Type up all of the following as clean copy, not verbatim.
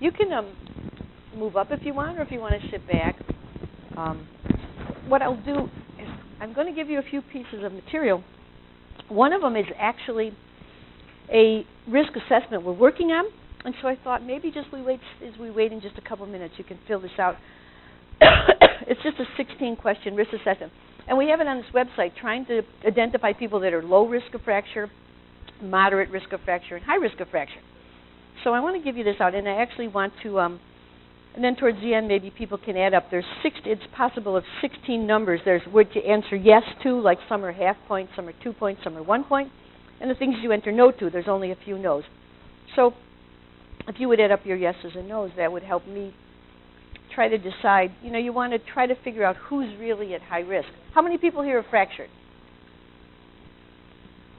You can move up if you want, or if you want to sit back. What I'll do is I'm going to give you a few pieces of material. One of them is actually a risk assessment we're working on, and so I thought maybe as we wait in just a couple minutes, you can fill this out. It's just a 16-question risk assessment, and we have it on this website trying to identify people that are low risk of fracture, moderate risk of fracture, and high risk of fracture. So I want to give you this out, and I actually want to, and then towards the end, maybe people can add up. It's possible of 16 numbers. There's what you answer yes to, like some are half points, some are 2 points, some are 1 point. And the things you enter no to, there's only a few no's. So if you would add up your yeses and no's, that would help me try to decide. You know, you want to try to figure out who's really at high risk. How many people here are fractured?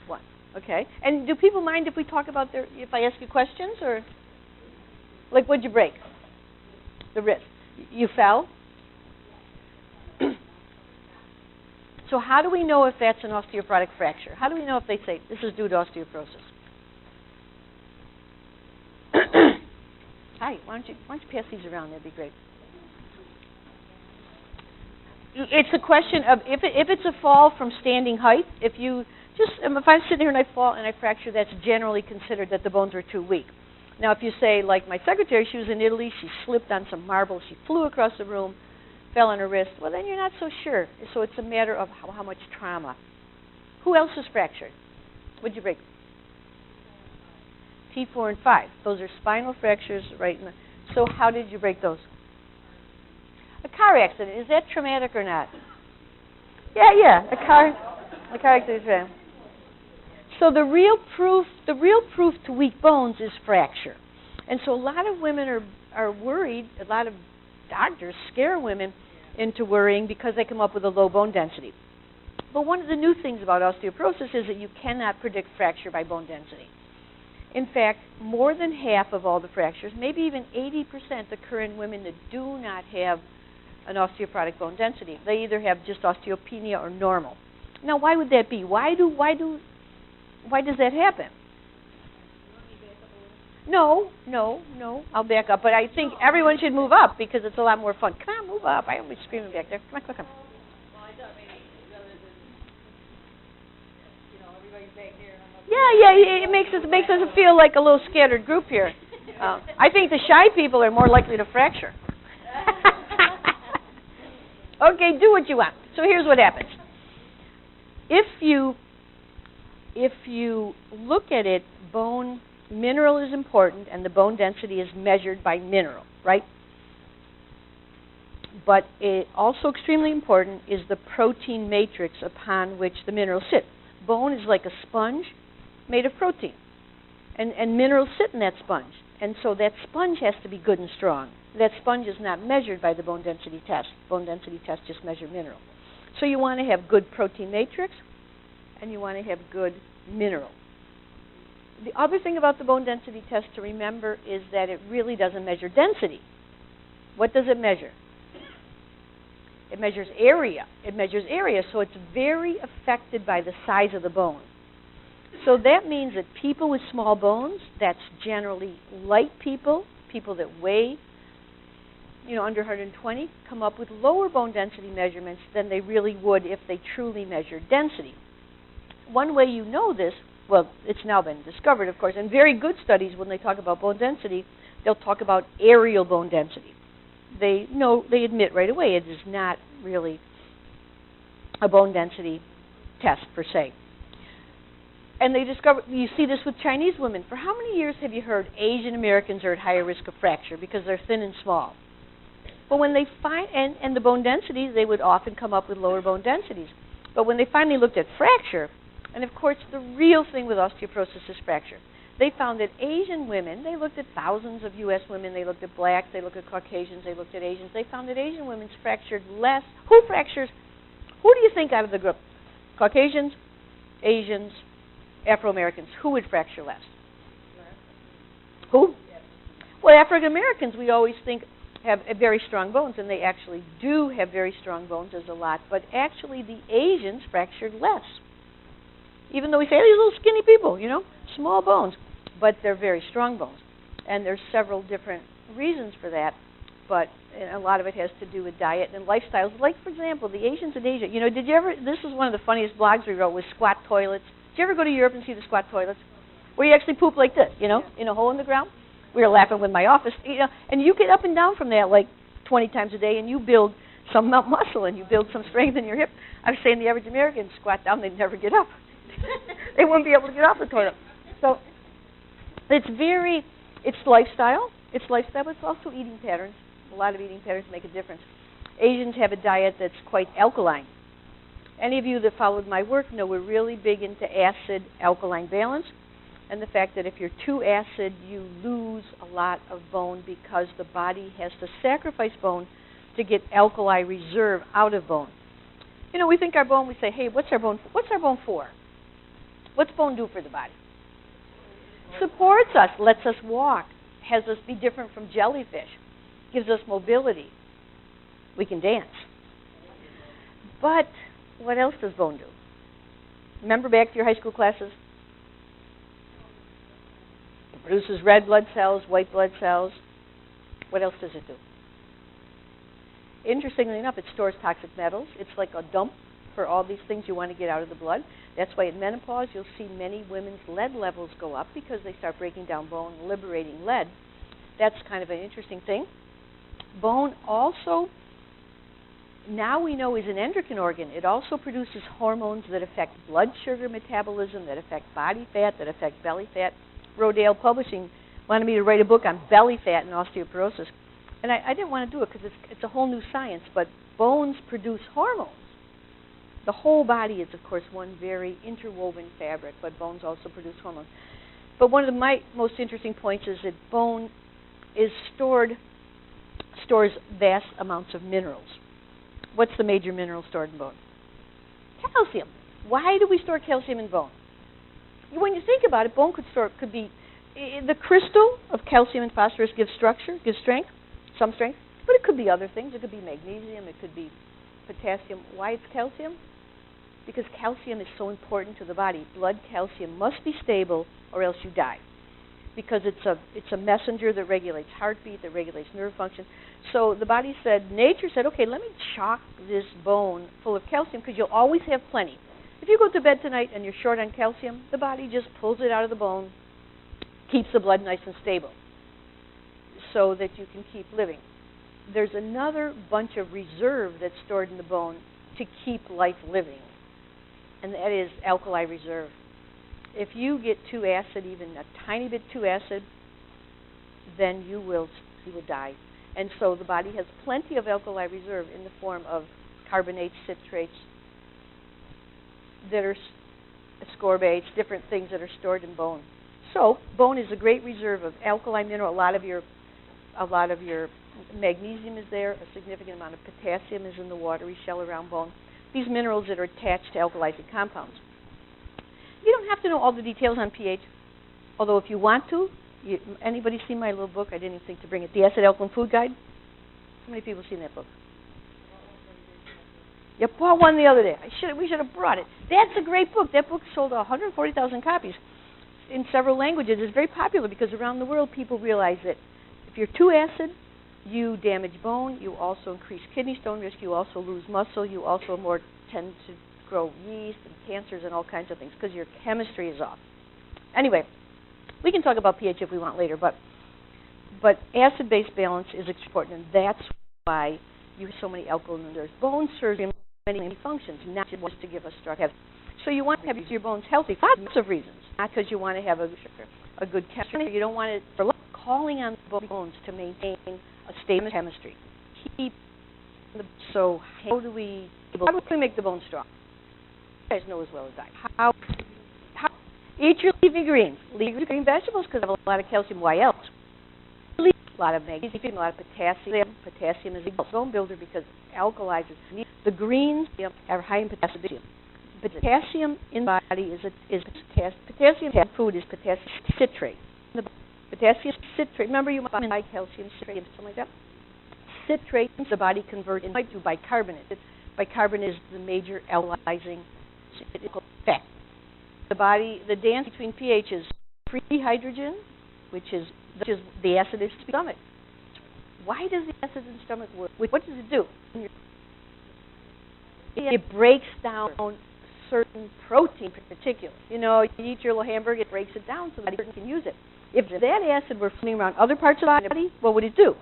One. Okay. And do people mind if we talk about if I ask you questions, or like what'd you break? The wrist. You fell? So how do we know if that's an osteoporotic fracture? How do we know if they say this is due to osteoporosis? Hi, why don't you pass these around? That'd be great. It's a question of if it's a fall from standing height. If I'm sitting here and I fall and I fracture, that's generally considered that the bones are too weak. Now, if you say, like my secretary, she was in Italy, she slipped on some marble, she flew across the room, fell on her wrist, well, then you're not so sure. So it's a matter of how much trauma. Who else is fractured? What'd you break? T4 and 5. Those are spinal fractures, right? So how did you break those? A car accident. Is that traumatic or not? Yeah. A car accident is traumatic. So the real proof to weak bones is fracture. And so a lot of women are worried, a lot of doctors scare women into worrying because they come up with a low bone density. But one of the new things about osteoporosis is that you cannot predict fracture by bone density. In fact, more than half of all the fractures, maybe even 80%, occur in women that do not have an osteoporotic bone density. They either have just osteopenia or normal. Now, why would that be? Why does that happen? No, I'll back up. But I think everyone should move up because it's a lot more fun. Come on, move up. I always screaming back there. Come on. Well, I thought maybe rather than, everybody's back there. And I'm up Yeah, it makes us feel like a little scattered group here. I think the shy people are more likely to fracture. Okay, do what you want. So here's what happens. If you look at it, mineral is important, and the bone density is measured by mineral, right? But also extremely important is the protein matrix upon which the minerals sit. Bone is like a sponge made of protein, and minerals sit in that sponge. And so that sponge has to be good and strong. That sponge is not measured by the bone density test. Bone density tests just measure mineral. So you want to have good protein matrix, and you want to have good mineral. The other thing about the bone density test to remember is that it really doesn't measure density. What does it measure? It measures area. So it's very affected by the size of the bone. So that means that people with small bones, that's generally light people that weigh, under 120, come up with lower bone density measurements than they really would if they truly measured density. One way you know this, well, it's now been discovered, of course, and very good studies, when they talk about bone density, they'll talk about areal bone density. They admit right away it is not really a bone density test per se. And they discovered, you see this with Chinese women. For how many years have you heard Asian Americans are at higher risk of fracture because they're thin and small? But when they and the bone densities, they would often come up with lower bone densities. But when they finally looked at fracture, and of course the real thing with osteoporosis is fracture, they found that Asian women, they looked at thousands of U.S. women, they looked at blacks, they looked at Caucasians, they looked at Asians, they found that Asian women fractured less. Who fractures? Who do you think out of the group? Caucasians, Asians, Afro-Americans, who would fracture less? Who? Well, African-Americans, we always think, have very strong bones, and they actually do have very strong bones as a lot, but actually the Asians fractured less. Even though we say, these little skinny people, small bones, but they're very strong bones. And there's several different reasons for that, but a lot of it has to do with diet and lifestyles. Like, for example, the Asians in Asia. You know, did you ever, this is one of the funniest blogs we wrote, was squat toilets. Did you ever go to Europe and see the squat toilets? Where you actually poop like this, you know, in a hole in the ground? We were laughing with my office, you know, and you get up and down from that like 20 times a day, and you build some muscle and you build some strength in your hip. I was saying the average American squat down, they'd never get up. They wouldn't be able to get off the toilet. So it's lifestyle. It's lifestyle, but it's also eating patterns. A lot of eating patterns make a difference. Asians have a diet that's quite alkaline. Any of you that followed my work know we're really big into acid-alkaline balance, and the fact that if you're too acid, you lose a lot of bone because the body has to sacrifice bone to get alkali reserve out of bone. You know, we think our bone, we say, hey, what's our bone for? What's bone do for the body? Supports us, lets us walk, has us be different from jellyfish, gives us mobility. We can dance. But what else does bone do? Remember back to your high school classes? It produces red blood cells, white blood cells. What else does it do? Interestingly enough, it stores toxic metals. It's like a dump for all these things you want to get out of the blood. That's why in menopause you'll see many women's lead levels go up because they start breaking down bone, liberating lead. That's kind of an interesting thing. Bone also, now we know, is an endocrine organ. It also produces hormones that affect blood sugar metabolism, that affect body fat, that affect belly fat. Rodale Publishing wanted me to write a book on belly fat and osteoporosis. And I didn't want to do it because it's a whole new science, but bones produce hormones. The whole body is, of course, one very interwoven fabric, but bones also produce hormones. But one of my most interesting points is that bone is stores vast amounts of minerals. What's the major mineral stored in bone? Calcium. Why do we store calcium in bone? When you think about it, bone could be the crystal of calcium and phosphorus gives structure, gives strength, some strength, but it could be other things. It could be magnesium, it could be potassium. Why it's calcium? Because calcium is so important to the body. Blood calcium must be stable or else you die, because it's a messenger that regulates heartbeat, that regulates nerve function. So the body said, nature said, okay, let me chock this bone full of calcium because you'll always have plenty. If you go to bed tonight and you're short on calcium, the body just pulls it out of the bone, keeps the blood nice and stable so that you can keep living. There's another bunch of reserve that's stored in the bone to keep life living, and that is alkali reserve. If you get too acid, even a tiny bit too acid, then you will die. And so the body has plenty of alkali reserve in the form of carbonates, citrates, that are ascorbates, different things that are stored in bone. So bone is a great reserve of alkali mineral. A lot of your magnesium is there. A significant amount of potassium is in the watery shell around bone. These minerals that are attached to alkalizing compounds. You don't have to know all the details on pH, although if you want to, anybody seen my little book? I didn't even think to bring it. The Acid Alkaline Food Guide? How many people have seen that book? You bought one the other day. We should have brought it. That's a great book. That book sold 140,000 copies in several languages. It's very popular because around the world people realize that if you're too acid, you damage bone, you also increase kidney stone risk, you also lose muscle, you also more tend to grow yeast and cancers and all kinds of things because your chemistry is off. Anyway, we can talk about pH if we want later, but acid-base balance is important, and that's why you have so many alkaline minerals. Bone serves many functions, not just to give us structure. So you want to have your bones healthy for lots of reasons, not because you want to have a good chemistry. You don't want it for calling on the bones to maintain a stable chemistry. So how do we make the bone strong? You guys know as well as I. How eat your leafy greens. Leafy green vegetables because they have a lot of calcium. Why else? A lot of magnesium, a lot of potassium. Potassium is a bone builder because it alkalizes. The greens are high in potassium. Potassium in the body is potassium in food is potassium citrate. Potassium citrate. Remember you might buy calcium citrate, something like that. Citrate the body converts into bicarbonate. Bicarbonate is the major alkalizing effect. The dance between pH is free hydrogen which is the acid in the stomach. Why does the acid in the stomach work? What does it do? It breaks down certain protein in particular. You know, you eat your little hamburger, it breaks it down so that you can use it. If that acid were floating around other parts of the body, what would it do?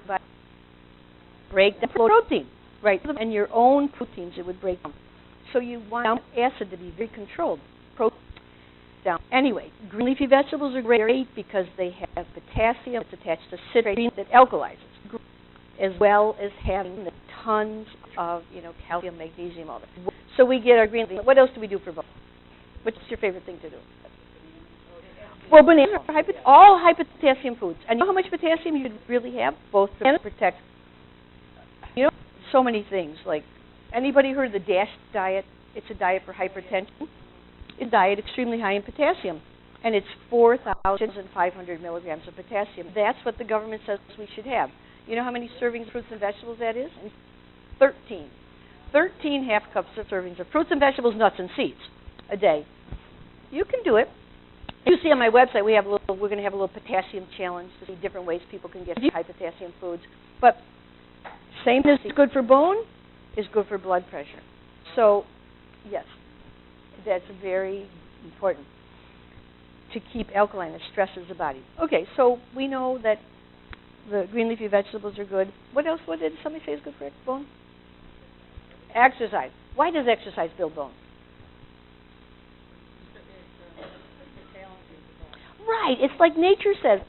Break down protein, right? And your own proteins it would break down. So you want acid to be very controlled. Protein down. Anyway, green leafy vegetables are great because they have potassium. It's attached to citrate that alkalizes, as well as having the tons of, you know, calcium, magnesium, all that. So we get our green leafy. What else do we do for both? What's your favorite thing to do? Well, bananas are all high potassium foods. And you know how much potassium you should really have? Both to protect, you know, so many things. Like, anybody heard of the DASH diet? It's a diet for hypertension. It's a diet extremely high in potassium. And it's 4,500 milligrams of potassium. That's what the government says we should have. You know how many servings of fruits and vegetables that is? 13. 13 half cups of servings of fruits and vegetables, nuts, and seeds a day. You can do it. You see on my website we're going to have a little potassium challenge to see different ways people can get high potassium foods. But same as good for bone is good for blood pressure. So yes, that's very important to keep alkaline. It stresses the body. Okay, so we know that the green leafy vegetables are good. What else? What did somebody say is good for bone? Exercise. Why does exercise build bone? Right. It's like nature says,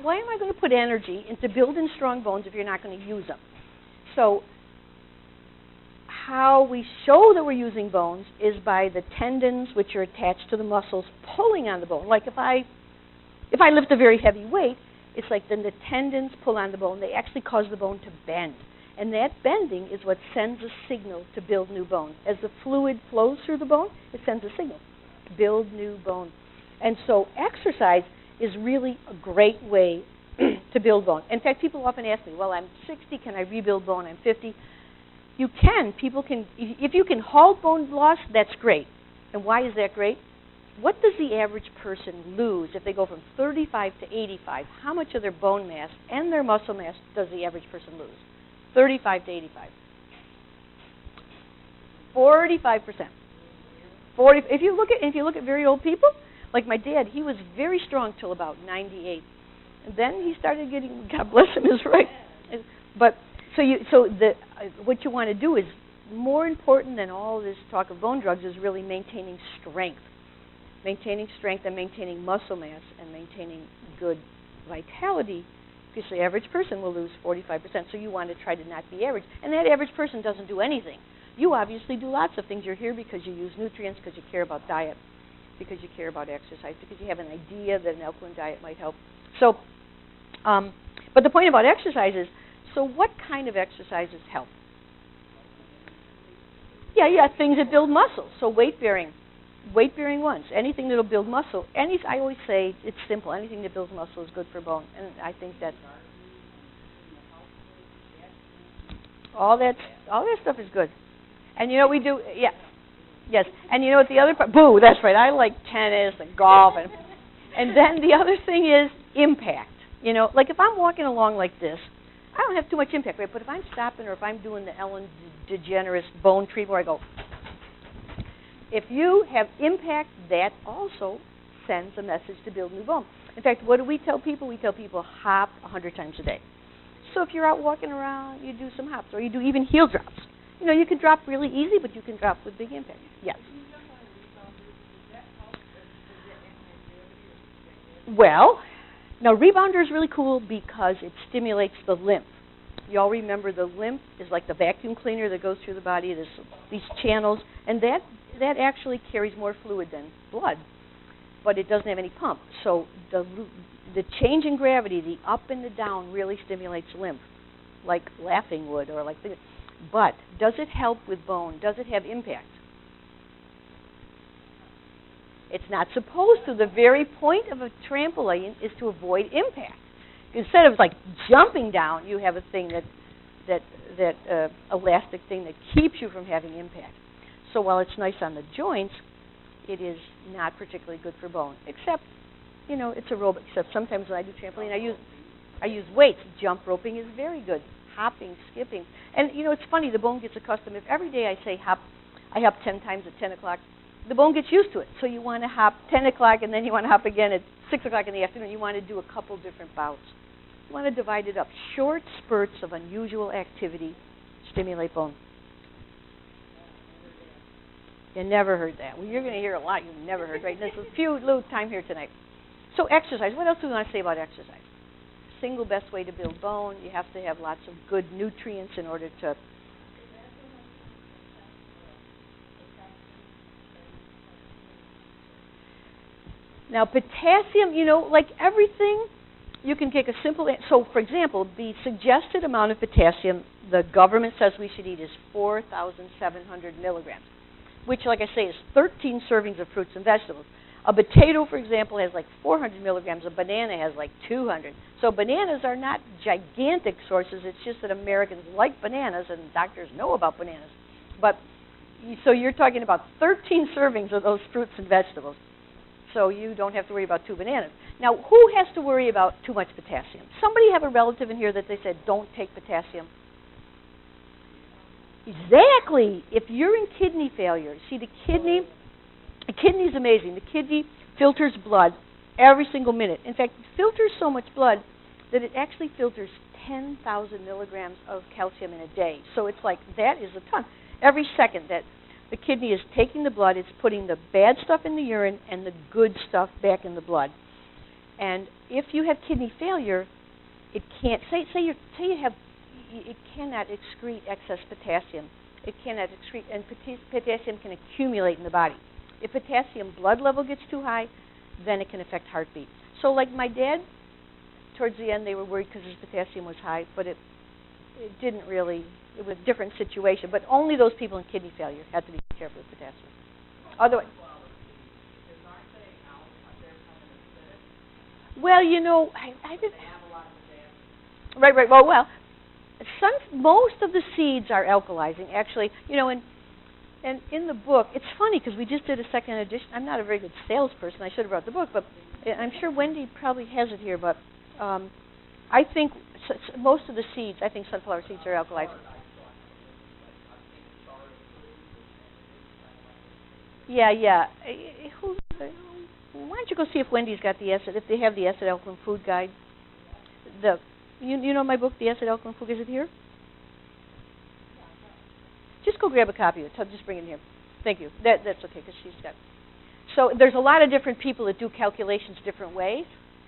why am I going to put energy into building strong bones if you're not going to use them? So how we show that we're using bones is by the tendons, which are attached to the muscles, pulling on the bone. Like if I lift a very heavy weight, it's like then the tendons pull on the bone. They actually cause the bone to bend. And that bending is what sends a signal to build new bone. As the fluid flows through the bone, it sends a signal, build new bone. And so exercise is really a great way to build bone. In fact, people often ask me, well, I'm 60, can I rebuild bone? I'm 50. You can. People can. If you can halt bone loss, that's great. And why is that great? What does the average person lose if they go from 35 to 85? How much of their bone mass and their muscle mass does the average person lose? 35 to 85. 45%. 40. If you look at very old people, like my dad, he was very strong till about 98, and then he started getting, God bless him, is right. But what you want to do is more important than all this talk of bone drugs is really maintaining strength and maintaining muscle mass and maintaining good vitality. Because the average person will lose 45%, so you want to try to not be average. And that average person doesn't do anything. You obviously do lots of things. You're here because you use nutrients, because you care about diet, because you care about exercise, because you have an idea that an alkaline diet might help. So, but the point about exercise is, so what kind of exercises help? Yeah, things that build muscle. So weight-bearing ones, anything that will build muscle. I always say it's simple. Anything that builds muscle is good for bone, and I think that all that stuff is good. And you know we do, yeah. Yes, and you know what the other part, boo, that's right, I like tennis and golf, and then the other thing is impact. You know, like if I'm walking along like this, I don't have too much impact, right? But if I'm stopping or if I'm doing the Ellen DeGeneres bone treatment where I go, if you have impact, that also sends a message to build new bone. In fact, what do we tell people? We tell people hop 100 times a day. So if you're out walking around, you do some hops, or you do even heel drops. You know, you can drop really easy, but you can drop with big impact. Yes. Well, now Rebounder is really cool because it stimulates the lymph. You all remember the lymph is like the vacuum cleaner that goes through the body. There's these channels, and that actually carries more fluid than blood, but it doesn't have any pump. So the change in gravity, the up and the down, really stimulates lymph, like laughing would, or like this. But does it help with bone? Does it have impact? It's not supposed to. The very point of a trampoline is to avoid impact. Instead of like jumping down, you have a thing that elastic thing that keeps you from having impact. So while it's nice on the joints, it is not particularly good for bone, except you know, it's aerobic stuff. Sometimes when I do trampoline, I use weights. Jump roping is very good. Hopping, skipping. And, you know, it's funny, the bone gets accustomed. If every day I say hop, I hop 10 times at 10 o'clock, the bone gets used to it. So you want to hop 10 o'clock, and then you want to hop again at 6 o'clock in the afternoon. You want to do a couple different bouts. You want to divide it up. Short spurts of unusual activity stimulate bone. You never heard that. Well, you're going to hear a lot you've never heard, right? There's a few little time here tonight. So exercise. What else do we want to say about exercise? Single best way to build bone. You have to have lots of good nutrients in order to... Now, potassium, you know, like everything, you can take a simple... So, for example, the suggested amount of potassium the government says we should eat is 4,700 milligrams, which, like I say, is 13 servings of fruits and vegetables. A potato, for example, has like 400 milligrams. A banana has like 200. So bananas are not gigantic sources. It's just that Americans like bananas, and doctors know about bananas. But so you're talking about 13 servings of those fruits and vegetables. So you don't have to worry about 2 bananas. Now, who has to worry about too much potassium? Somebody have a relative in here that they said, don't take potassium? Exactly. If you're in kidney failure, see, the kidney is amazing. The kidney filters blood every single minute. In fact, it filters so much blood that it actually filters 10,000 milligrams of calcium in a day. So it's like, that is a ton. Every second that the kidney is taking the blood, it's putting the bad stuff in the urine and the good stuff back in the blood. And if you have kidney failure, it can't, it cannot excrete excess potassium. It cannot excrete, and potassium can accumulate in the body. If potassium blood level gets too high, then it can affect heartbeat. So like my dad, towards the end they were worried because his potassium was high, but it didn't really, it was a different situation. But only those people in kidney failure had to be careful with potassium. Otherwise, well, you know, I did. Right. Well, most of the seeds are alkalizing. Actually, you know, and in the book, it's funny because we just did a second edition. I'm not a very good salesperson. I should have brought the book, but I'm sure Wendy probably has it here. But I think most of the seeds, I think sunflower seeds are alkalizing. Yeah. Why don't you go see if Wendy's got the acid, if they have the acid alkaline food guide. You know my book, The Acid Alkaline Food, is it here? Just go grab a copy of it. Just bring it in here. Thank you. That's okay, because she's got... So there's a lot of different people that do calculations different ways.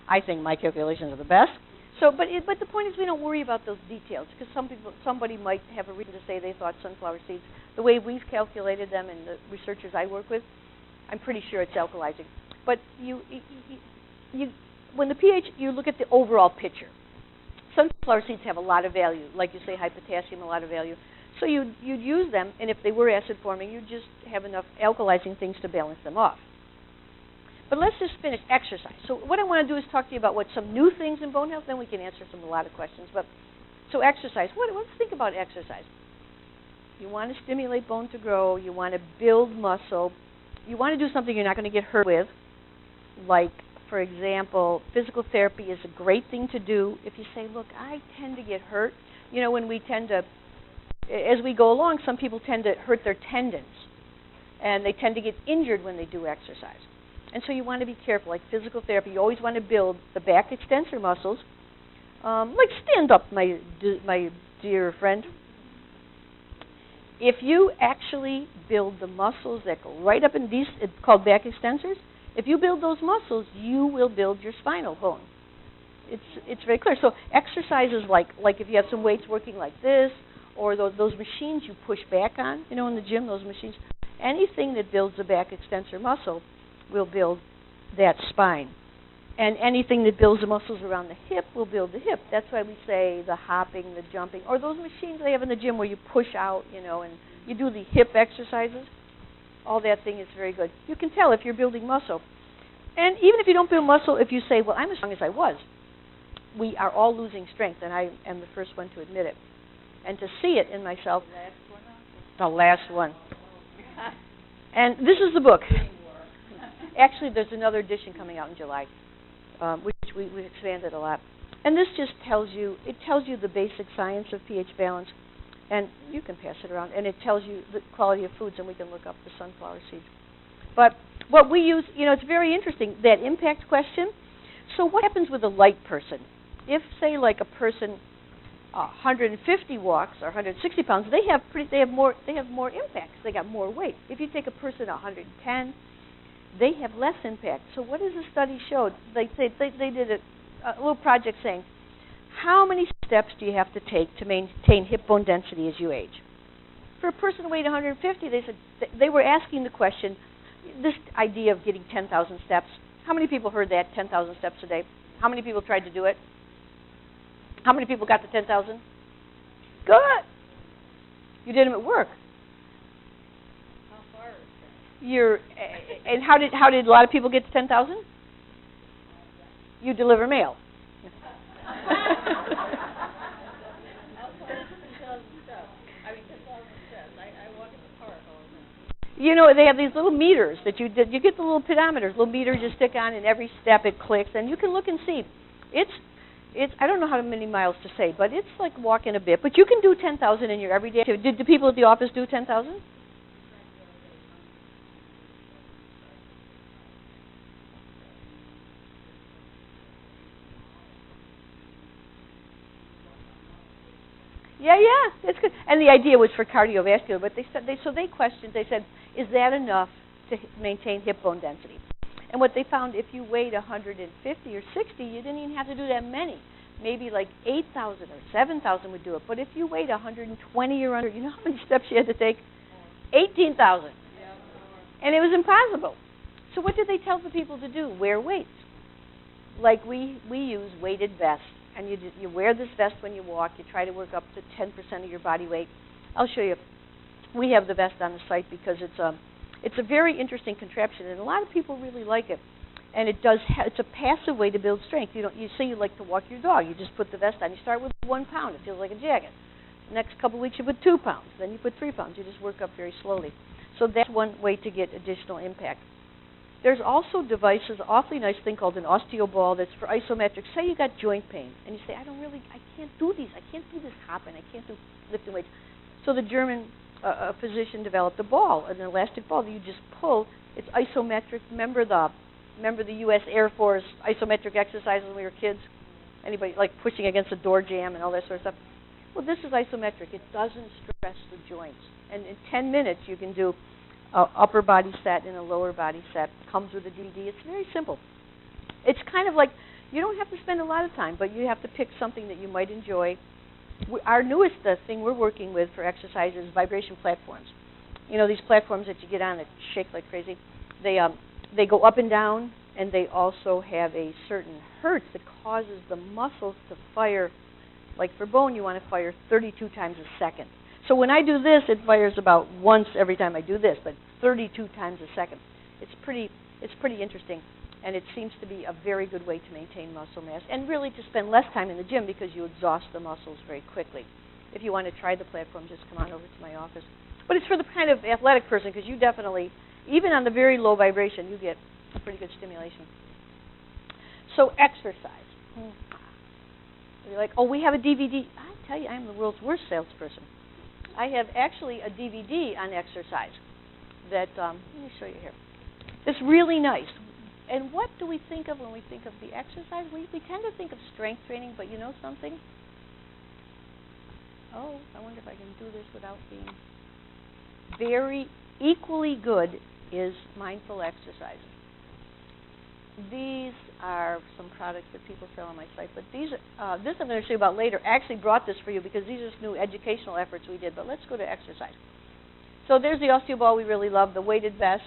I think my calculations are the best. So, but the point is we don't worry about those details, because somebody might have a reason to say they thought sunflower seeds, the way we've calculated them and the researchers I work with, I'm pretty sure it's alkalizing. But when the pH, you look at the overall picture. Sunflower seeds have a lot of value. Like you say, high potassium, a lot of value. So you'd use them, and if they were acid-forming, you'd just have enough alkalizing things to balance them off. But let's just finish exercise. So what I want to do is talk to you about what some new things in bone health, then we can answer a lot of questions. But so exercise. Let's think about exercise. You want to stimulate bone to grow. You want to build muscle. You want to do something you're not going to get hurt with, like, for example, physical therapy is a great thing to do. If you say, look, I tend to get hurt. You know, when we tend to, as we go along, some people tend to hurt their tendons, and they tend to get injured when they do exercise. And so you want to be careful. Like physical therapy, you always want to build the back extensor muscles. Like stand up, my dear friend. If you actually build the muscles that go right up in these, it's called back extensors. If you build those muscles, you will build your spinal bone. It's very clear. So exercises like if you have some weights working like this, or those machines you push back on, you know, in the gym, those machines, anything that builds the back extensor muscle will build that spine. And anything that builds the muscles around the hip will build the hip. That's why we say the hopping, the jumping, or those machines they have in the gym where you push out, you know, and you do the hip exercises. All that thing is very good. You can tell if you're building muscle. And even if you don't build muscle, if you say, well, I'm as strong as I was, we are all losing strength, and I am the first one to admit it. And to see it in myself. The last one. And this is the book. Actually, there's another edition coming out in July. which we expanded a lot. And this just tells you, it tells you the basic science of pH balance, and you can pass it around, and it tells you the quality of foods, and we can look up the sunflower seeds. But what we use, it's very interesting, that impact question. So what happens with a light person? If, say, like a person 150 walks or 160 pounds, they have more impacts. They got more weight. If you take a person 110, they have less impact. So what does the study show? They did a little project saying, how many steps do you have to take to maintain hip bone density as you age? For a person who weighed 150, they said they were asking the question, this idea of getting 10,000 steps. How many people heard that, 10,000 steps a day? How many people tried to do it? How many people got to 10,000? Good. You did them at work. How far is that? And how did a lot of people get to 10,000? You deliver mail. They have these little meters that you get the little pedometers, little meters you stick on, and every step it clicks, and you can look and see. It's I don't know how many miles to say, but it's like walking a bit. But you can do 10,000 in your everyday activity. Did the people at the office do 10,000? Yeah, it's good. And the idea was for cardiovascular, but they questioned. They said, is that enough to maintain hip bone density? And what they found, if you weighed 150 or 60, you didn't even have to do that many. Maybe like 8,000 or 7,000 would do it. But if you weighed 120 or under, you know how many steps you had to take? 18,000. And it was impossible. So what did they tell the people to do? Wear weights. Like we use weighted vests. And you wear this vest when you walk. You try to work up to 10% of your body weight. I'll show you. We have the vest on the site because it's a very interesting contraption, and a lot of people really like it. And it's a passive way to build strength. You say you like to walk your dog. You just put the vest on. You start with 1 pound. It feels like a jacket. The next couple of weeks you put 2 pounds. Then you put 3 pounds. You just work up very slowly. So that's one way to get additional impact. There's also devices, awfully nice thing called an osteoball that's for isometric. Say you got joint pain, and you say, I can't do these. I can't do this hopping. I can't do lifting weights. So the German physician developed a ball, an elastic ball that you just pull. It's isometric. Remember the U.S. Air Force isometric exercises when we were kids? Anybody like pushing against a door jamb and all that sort of stuff? Well, this is isometric. It doesn't stress the joints. And in 10 minutes, you can do upper body set and a lower body set. Comes with a DVD. It's very simple. It's kind of like, you don't have to spend a lot of time, but you have to pick something that you might enjoy. Our newest thing we're working with for exercise is vibration platforms. These platforms that you get on that shake like crazy. They go up and down, and they also have a certain hertz that causes the muscles to fire. Like for bone, you want to fire 32 times a second. So when I do this, it fires about once every time I do this, but 32 times a second. It's pretty interesting, and it seems to be a very good way to maintain muscle mass, and really to spend less time in the gym because you exhaust the muscles very quickly. If you want to try the platform, just come on over to my office. But it's for the kind of athletic person because you definitely, even on the very low vibration, you get a pretty good stimulation. So exercise. You're like, oh, we have a DVD. I tell you, I'm the world's worst salesperson. I have actually a DVD on exercise that, let me show you here. It's really nice. And what do we think of when we think of the exercise? We tend to think of strength training, but you know something? Oh, I wonder if I can do this without being very equally good is mindful exercises. These are some products that people sell on my site, but this I'm going to show you about later. I actually brought this for you because these are just new educational efforts we did, but let's go to exercise. So there's the osteoball we really love, the weighted vest,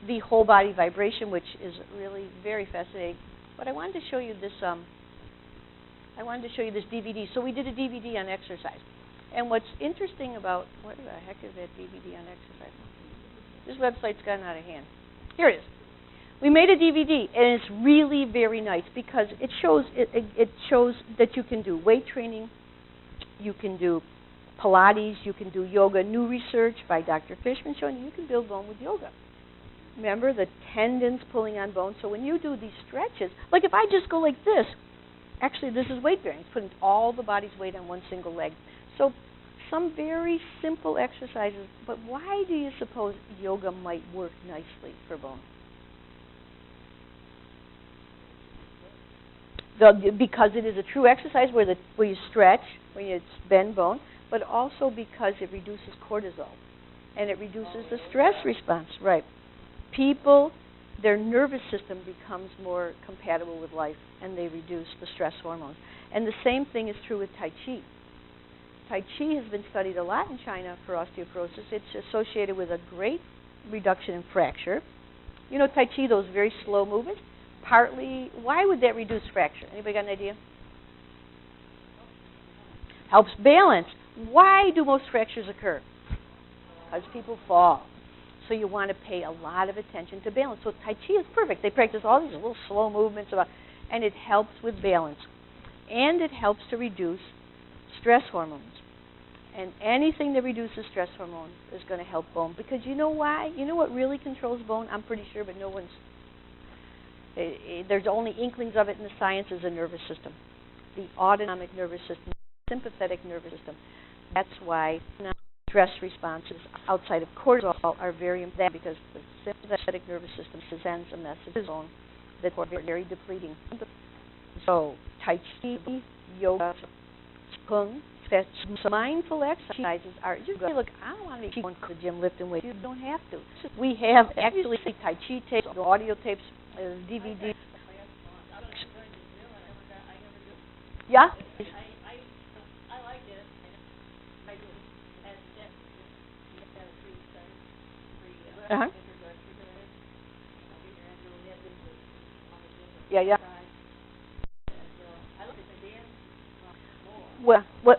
the whole body vibration, which is really very fascinating. But I wanted to show you this. DVD. So we did a DVD on exercise, and what's interesting about what the heck is that DVD on exercise? This website's gotten out of hand. Here it is. We made a DVD, and it's really very nice because it shows that you can do weight training, you can do Pilates, you can do yoga. New research by Dr. Fishman showing you can build bone with yoga. Remember the tendons pulling on bone? So when you do these stretches, like if I just go like this, actually this is weight bearing. It's putting all the body's weight on one single leg. So some very simple exercises, but why do you suppose yoga might work nicely for bone? Because it is a true exercise where you stretch, where you bend bone, but also because it reduces cortisol and it reduces the stress response. Right. People, their nervous system becomes more compatible with life and they reduce the stress hormones. And the same thing is true with Tai Chi. Tai Chi has been studied a lot in China for osteoporosis. It's associated with a great reduction in fracture. You know, Tai Chi, those very slow movements, partly, why would that reduce fracture? Anybody got an idea? Helps balance. Why do most fractures occur? Because people fall. So you want to pay a lot of attention to balance. So Tai Chi is perfect. They practice all these little slow movements, and it helps with balance. And it helps to reduce stress hormones. And anything that reduces stress hormones is going to help bone. Because you know why? You know what really controls bone? I'm pretty sure, but no one's... there's only inklings of it in the science is the nervous system. The autonomic nervous system, sympathetic nervous system. That's why stress responses outside of cortisol are very important because the sympathetic nervous system sends a message to the bone that are very depleting. So Tai Chi, yoga, Qigong, mindful exercises are just look. I don't want to be going to the gym lifting weights. You don't have to. We have actually Tai Chi tapes, audio tapes, DVD. Yeah. I like it. I do. Uh-huh. Yeah, yeah. Well, what?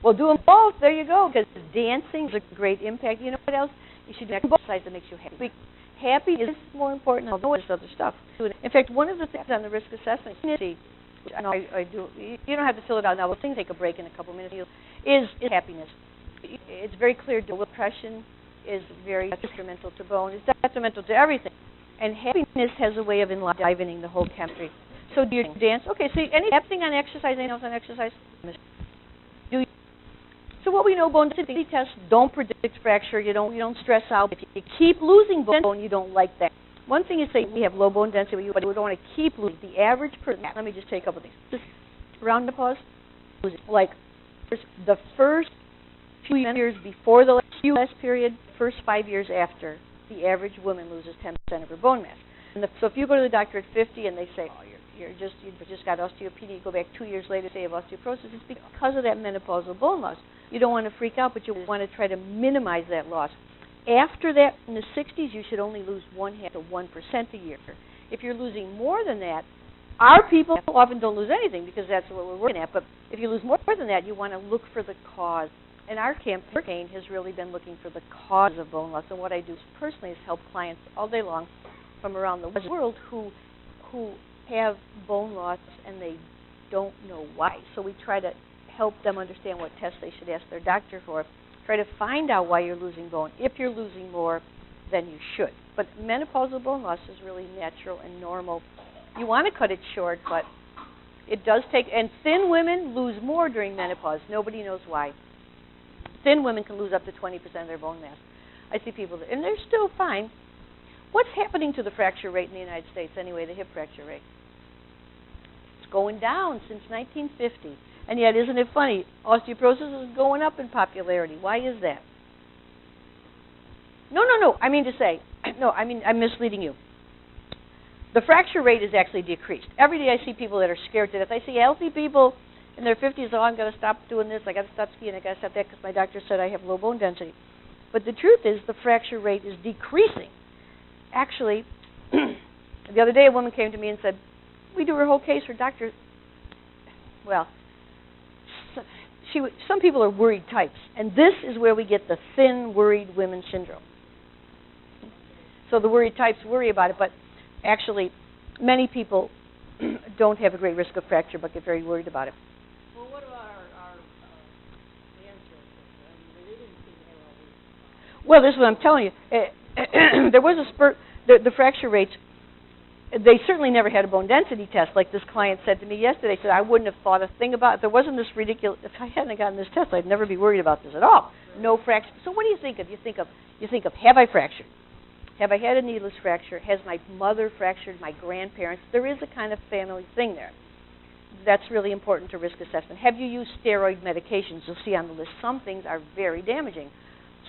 Well, do them both. There you go. Because dancing is a great impact. You know what else? You should do exercise that makes you happy. Happy is more important than all this other stuff. In fact, one of the things on the risk assessment, which I know I do, you don't have to fill it out now. We'll take a break in a couple minutes. Is happiness. It's very clear. Depression is very detrimental to bone. It's detrimental to everything. And happiness has a way of enlivening the whole chemistry. So do you dance? Okay, so anything on exercise, anything else on exercise? So what we know, bone density tests don't predict fracture. You don't stress out. If you keep losing bone, you don't like that. One thing is say we have low bone density, but we don't want to keep losing. The average person, let me just take a couple of things. Just round of applause. Like the first few years before the last period, first 5 years after, the average woman loses 10% of her bone mass. And so if you go to the doctor at 50 and they say, oh, you've just got osteopenia, you go back 2 years later, say you have osteoporosis, it's because of that menopausal bone loss. You don't want to freak out, but you want to try to minimize that loss. After that, in the 60s, you should only lose 0.5 to 1% a year. If you're losing more than that, our people often don't lose anything because that's what we're working at. But if you lose more than that, you want to look for the cause. And our campaign has really been looking for the cause of bone loss. And what I do personally is help clients all day long from around the world who have bone loss and they don't know why. So we try to help them understand what tests they should ask their doctor for. Try to find out why you're losing bone. If you're losing more, then you should. But menopausal bone loss is really natural and normal. You want to cut it short, but it does take, and thin women lose more during menopause. Nobody knows why. Thin women can lose up to 20% of their bone mass. I see people, and they're still fine. What's happening to the fracture rate in the United States anyway, the hip fracture rate? It's going down since 1950. And yet, isn't it funny? Osteoporosis is going up in popularity. Why is that? No. I mean to say, I'm misleading you. The fracture rate is actually decreased. Every day I see people that are scared to death. I see healthy people in their 50s, I'm going to stop doing this, I got to stop skiing, I got to stop that because my doctor said I have low bone density. But the truth is the fracture rate is decreasing. Actually, the other day a woman came to me and said, we do her whole case, her doctor, well, some people are worried types, and this is where we get the thin, worried women syndrome. So the worried types worry about it, but actually many people don't have a great risk of fracture but get very worried about it. Well, what about our ancestors? I mean, they didn't Well, this is what I'm telling you. There was a spurt. The fracture rates, they certainly never had a bone density test. Like this client said to me yesterday, said, I wouldn't have thought a thing about it. If there wasn't this ridiculous, if I hadn't gotten this test, I'd never be worried about this at all. No fracture. So what do you think of? You think of, have I fractured? Have I had a needless fracture? Has my mother fractured? My grandparents? There is a kind of family thing there. That's really important to risk assessment. Have you used steroid medications? You'll see on the list some things are very damaging.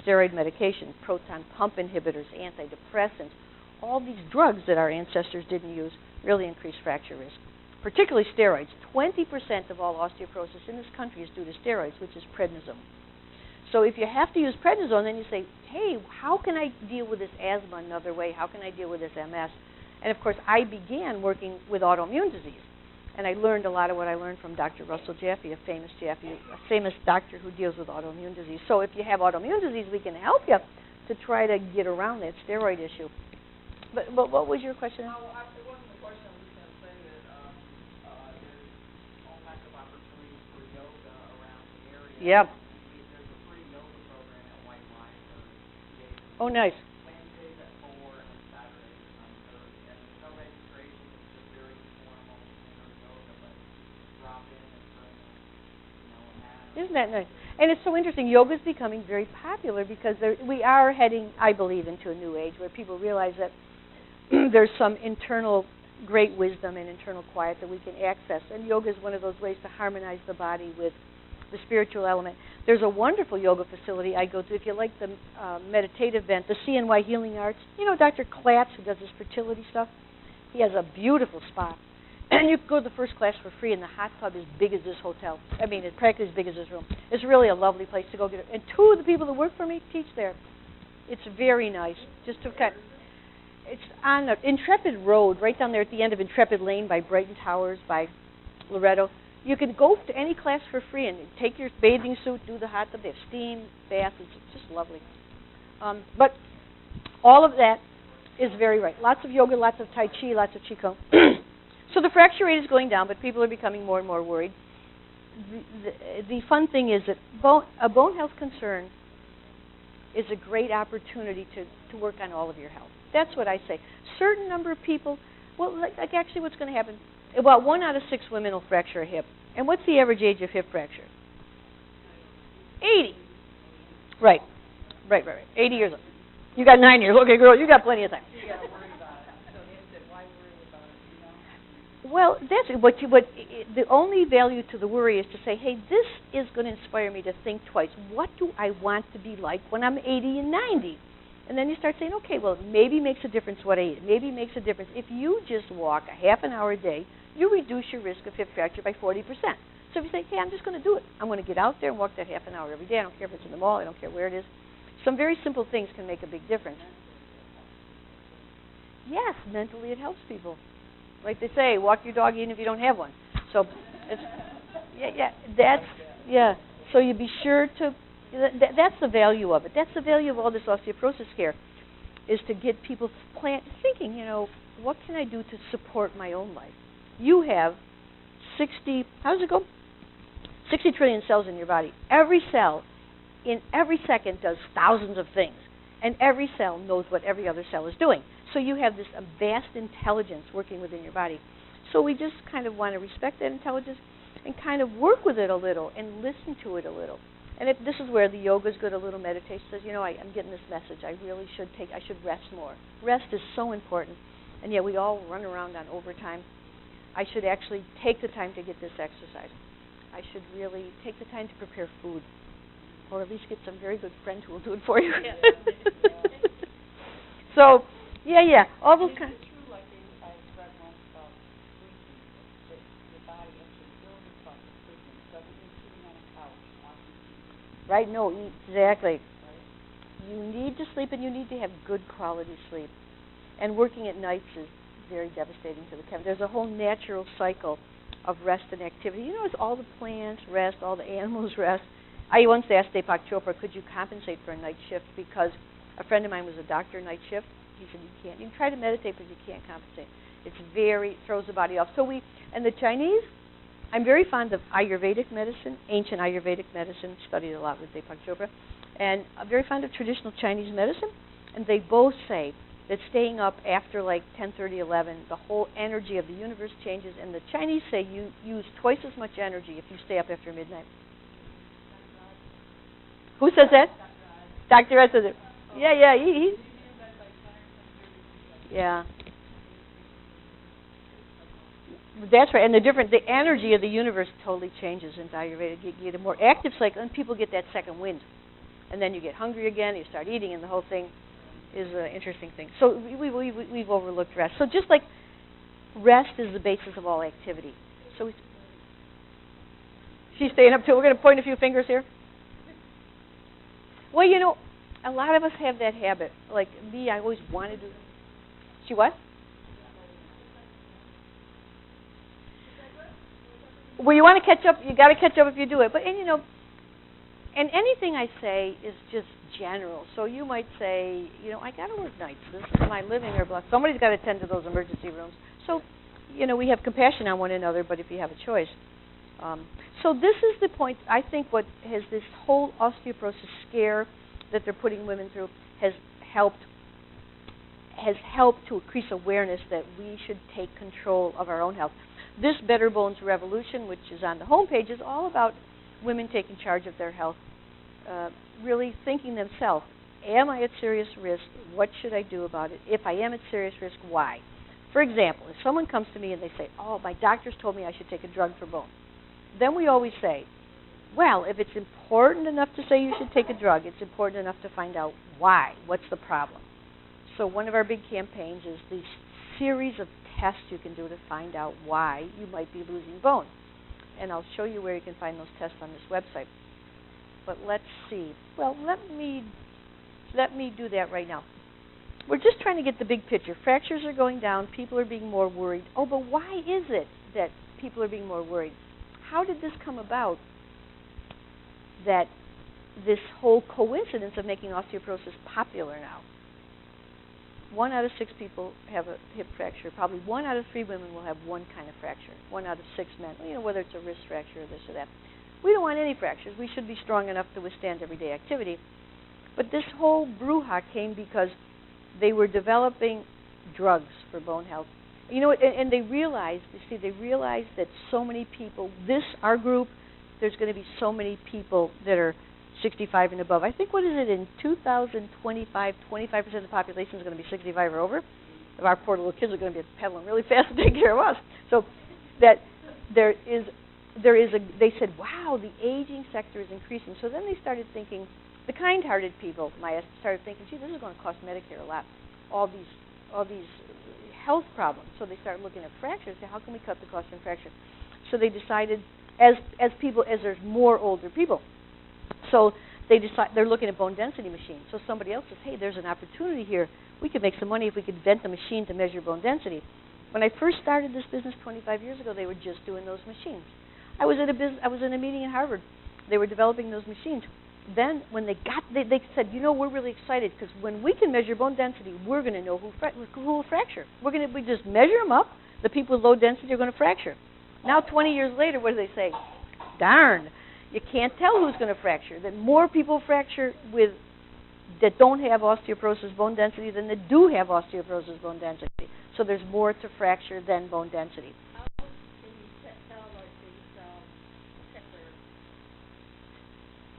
Steroid medication, proton pump inhibitors, antidepressants, all these drugs that our ancestors didn't use really increase fracture risk, particularly steroids. 20% of all osteoporosis in this country is due to steroids, which is prednisone. So if you have to use prednisone, then you say, hey, how can I deal with this asthma another way? How can I deal with this MS? And, of course, I began working with autoimmune disease. And I learned a lot of what I learned from Dr. Russell Jaffe, a famous doctor who deals with autoimmune disease. So if you have autoimmune disease, we can help you to try to get around that steroid issue. But what was your question? No, it wasn't a question. I was just going to say that there's all kinds of opportunities for yoga around the area. Yep. There's a free yoga program at White Line for PhD. Oh, nice. Wednesdays at 4 and Saturdays at 9:30. And there's no registration. It's just very informal yoga, but drop in and turn a mat. Isn't that nice? And it's so interesting. Yoga is becoming very popular because we are heading, I believe, into a new age where people realize that there's some internal great wisdom and internal quiet that we can access. And yoga is one of those ways to harmonize the body with the spiritual element. There's a wonderful yoga facility I go to. If you like the meditative bent, the CNY Healing Arts, you know Dr. Klatz, who does this fertility stuff? He has a beautiful spot. And you can go to the first class for free, and the hot tub is big as this hotel. I mean, it's practically as big as this room. It's really a lovely place to go get it. And two of the people that work for me teach there. It's very nice. Just to kind of, it's on the Intrepid Road, right down there at the end of Intrepid Lane by Brighton Towers, by Loretto. You can go to any class for free and take your bathing suit, do the hot tub. They have steam, bath. It's just lovely. But all of that is very right. Lots of yoga, lots of Tai Chi, lots of Qigong. So the fracture rate is going down, but people are becoming more and more worried. The fun thing is that a bone health concern is a great opportunity to work on all of your health. That's what I say. Certain number of people, well, like actually what's going to happen, about 1 out of 6 women will fracture a hip. And what's the average age of hip fracture? 80. Right. 80 years old. You got 9 years. Okay, girl, you got plenty of time. You got to worry about it. So they said, why worry about it, you know? Well, that's the only value to the worry is to say, hey, this is going to inspire me to think twice. What do I want to be like when I'm 80 and 90? And then you start saying, okay, well, maybe it makes a difference what I eat. Maybe it makes a difference. If you just walk a half an hour a day, you reduce your risk of hip fracture by 40%. So if you say, hey, I'm just going to do it. I'm going to get out there and walk that half an hour every day. I don't care if it's in the mall. I don't care where it is. Some very simple things can make a big difference. Yes, mentally it helps people. Like they say, walk your dog even if you don't have one. So, So you be sure to, that's the value of it. That's the value of all this osteoporosis care, is to get people thinking, you know, what can I do to support my own life? You have 60 trillion cells in your body. Every cell in every second does thousands of things. And every cell knows what every other cell is doing. So you have this vast intelligence working within your body. So we just kind of want to respect that intelligence and kind of work with it a little and listen to it a little. And this is where the yoga is good, a little meditation says, you know, I'm getting this message. I should rest more. Rest is so important. And yet we all run around on overtime. I should actually take the time to get this exercise. I should really take the time to prepare food. Or at least get some very good friends who will do it for you. Yeah. So, all those kinds. Is it true, like I read once about sleeping, that your body actually builds itself to sleeping, rather than sitting on a couch watching TV? Right, no, exactly. Right? You need to sleep and you need to have good quality sleep. And working at nights is very devastating to the chemical. There's a whole natural cycle of rest and activity. You notice all the plants rest, all the animals rest. I once asked Deepak Chopra, could you compensate for a night shift? Because a friend of mine was a doctor night shift. He said, you can't. You can try to meditate, but you can't compensate. Throws the body off. And the Chinese, I'm very fond of Ayurvedic medicine, ancient Ayurvedic medicine, studied a lot with Deepak Chopra. And I'm very fond of traditional Chinese medicine, and they both say that staying up after like 10:30, 11, the whole energy of the universe changes, and the Chinese say you use twice as much energy if you stay up after midnight. Who says that? Dr. Ed says it. Yeah, he yeah. That's right, and the energy of the universe totally changes in Ayurveda. You get a more active cycle, and people get that second wind. And then you get hungry again, you start eating, and the whole thing is an interesting thing. So we've overlooked rest. So just like rest is the basis of all activity. So she's staying up too. We're going to point a few fingers here. Well, you know, a lot of us have that habit. Like me, I always wanted to. She what? Well, you want to catch up. You got to catch up if you do it. But, and you know, and anything I say is just general. So you might say, you know, I got to work nights. This is my living or blah. Somebody's got to attend to those emergency rooms. So, you know, we have compassion on one another, but if you have a choice. So this is the point. I think what has this whole osteoporosis scare that they're putting women through has helped to increase awareness that we should take control of our own health. This Better Bones Revolution, which is on the homepage, is all about women taking charge of their health, really thinking themselves, am I at serious risk? What should I do about it? If I am at serious risk, why? For example, if someone comes to me and they say, oh, my doctors told me I should take a drug for bone, then we always say, well, if it's important enough to say you should take a drug, it's important enough to find out why. What's the problem? So one of our big campaigns is these series of tests you can do to find out why you might be losing bone. And I'll show you where you can find those tests on this website. But let's see. Well, let me do that right now. We're just trying to get the big picture. Fractures are going down. People are being more worried. Oh, but why is it that people are being more worried? How did this come about, that this whole coincidence of making osteoporosis popular now? 1 out of 6 people have a hip fracture. Probably 1 out of 3 women will have one kind of fracture. 1 out of 6 men, you know, whether it's a wrist fracture or this or that. We don't want any fractures. We should be strong enough to withstand everyday activity. But this whole brouhaha came because they were developing drugs for bone health. You know, and they realized, that so many people, our group, there's going to be so many people that are 65 and above. I think, what is it, in 2025, 25% of the population is going to be 65 or over. Our poor little kids are going to be pedaling really fast to take care of us. So that they said, wow, the aging sector is increasing. So then they started thinking, the kind-hearted people, Maya, started thinking, gee, this is going to cost Medicare a lot, all these health problems. So they started looking at fractures, how can we cut the cost in fracture? So they decided, as there's more older people, so they're looking at bone density machines. So somebody else says, hey, there's an opportunity here. We could make some money if we could invent a machine to measure bone density. When I first started this business 25 years ago, they were just doing those machines. I was in a meeting in Harvard. They were developing those machines. Then when they said, you know, we're really excited because when we can measure bone density, we're going to know who will fracture. We just measure them up. The people with low density are going to fracture. Now 20 years later, what do they say? Darn. You can't tell who's going to fracture. That more people fracture that don't have osteoporosis bone density than that do have osteoporosis bone density. So there's more to fracture than bone density. How can you tell like these particular?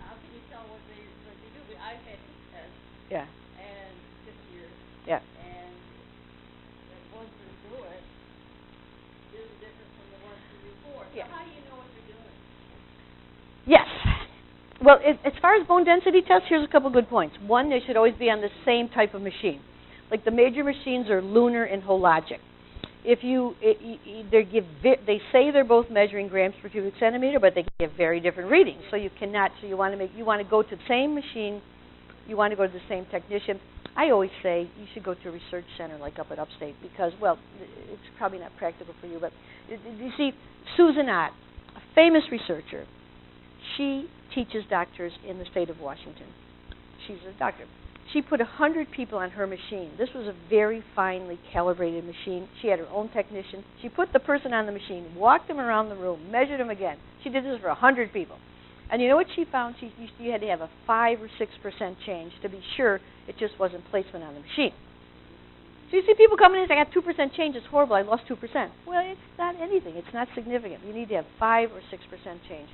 How can you tell what they do? I've had hip tests. Yeah. And 50 years. Yeah. And the ones that do it is different from the ones that do before. So how do you know what they're doing? Yes. Well, as far as bone density tests, here's a couple good points. One, they should always be on the same type of machine. Like the major machines are Lunar and Hologic. They say they're both measuring grams per cubic centimeter, but they give very different readings. So you want to go to the same machine. You want to go to the same technician. I always say you should go to a research center like up at Upstate because, well, it's probably not practical for you, but you see, Susan Ott, a famous researcher, she teaches doctors in the state of Washington. She's a doctor. She put 100 people on her machine. This was a very finely calibrated machine. She had her own technician. She put the person on the machine, walked them around the room, measured them again. She did this for 100 people. And you know what she found? You had to have a 5 or 6% change to be sure it just wasn't placement on the machine. So you see people coming in and say, I got 2% change, it's horrible, I lost 2%. Well, it's not anything. It's not significant. You need to have 5 or 6% change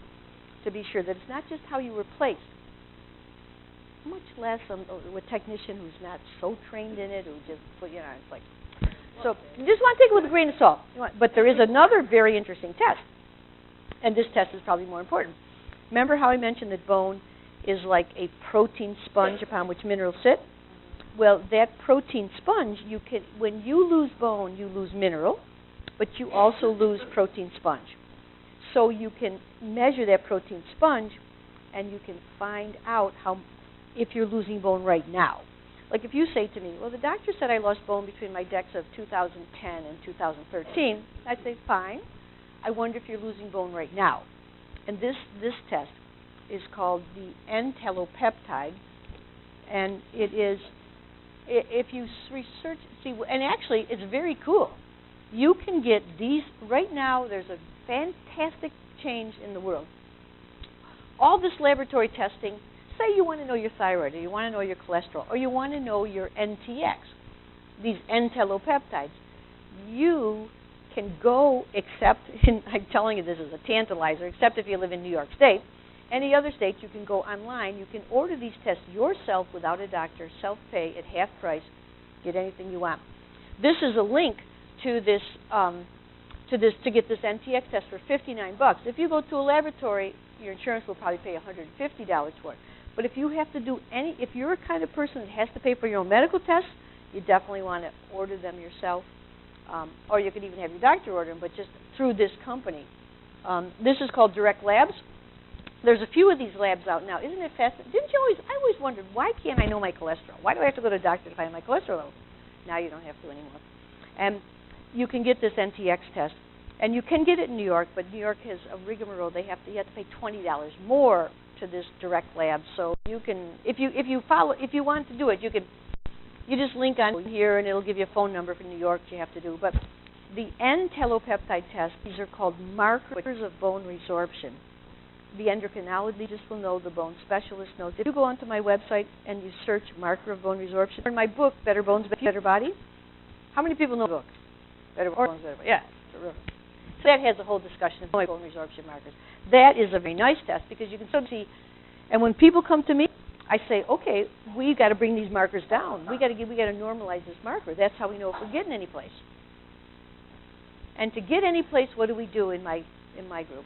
to be sure that it's not just how you were placed, much less a technician who's not so trained in it, who just, it's like. So you just want to take it with a grain of salt. But there is another very interesting test, and this test is probably more important. Remember how I mentioned that bone is like a protein sponge upon which minerals sit? Well, that protein sponge, when you lose bone, you lose mineral, but you also lose protein sponge. So you can measure that protein sponge, and you can find out if you're losing bone right now. Like if you say to me, well, the doctor said I lost bone between my decks of 2010 and 2013, I'd say, fine. I wonder if you're losing bone right now. And this test is called the N-telopeptide, and it is, if you research, and actually it's very cool. You can get these, right now there's a fantastic change in the world. All this laboratory testing, say you want to know your thyroid, or you want to know your cholesterol, or you want to know your NTX, these N-telopeptides, you can go, except, I'm telling you this is a tantalizer, except if you live in New York State. Any other state, you can go online. You can order these tests yourself without a doctor, self-pay at half price, get anything you want. This is a link to this, to get this NTX test for $59. If you go to a laboratory, your insurance will probably pay $150 for it. But if you have to do if you're a kind of person that has to pay for your own medical tests, you definitely want to order them yourself. Or you could even have your doctor order them, but just through this company. This is called Direct Labs. There's a few of these labs out now. Isn't it fascinating? I always wondered, why can't I know my cholesterol? Why do I have to go to a doctor to find my cholesterol level? Now you don't have to anymore. And you can get this NTX test. And you can get it in New York, but New York has a rigmarole. You have to pay $20 more to this Direct Lab. So you can, if you want to do it, you just link on here, and it'll give you a phone number for New York you have to do. But the N-telopeptide test, these are called markers of bone resorption. The endocrinologist will know, the bone specialist knows. If you go onto my website and you search marker of bone resorption, in my book, Better Bones, Better Body, how many people know the book? Better Bones, Better Body. Yeah, it's a so that has a whole discussion of bone resorption markers. That is a very nice test because you can sort of see, and when people come to me, I say, okay, we got to bring these markers down. We got to normalize this marker. That's how we know if we're getting any place. And to get any place, what do we do in my group?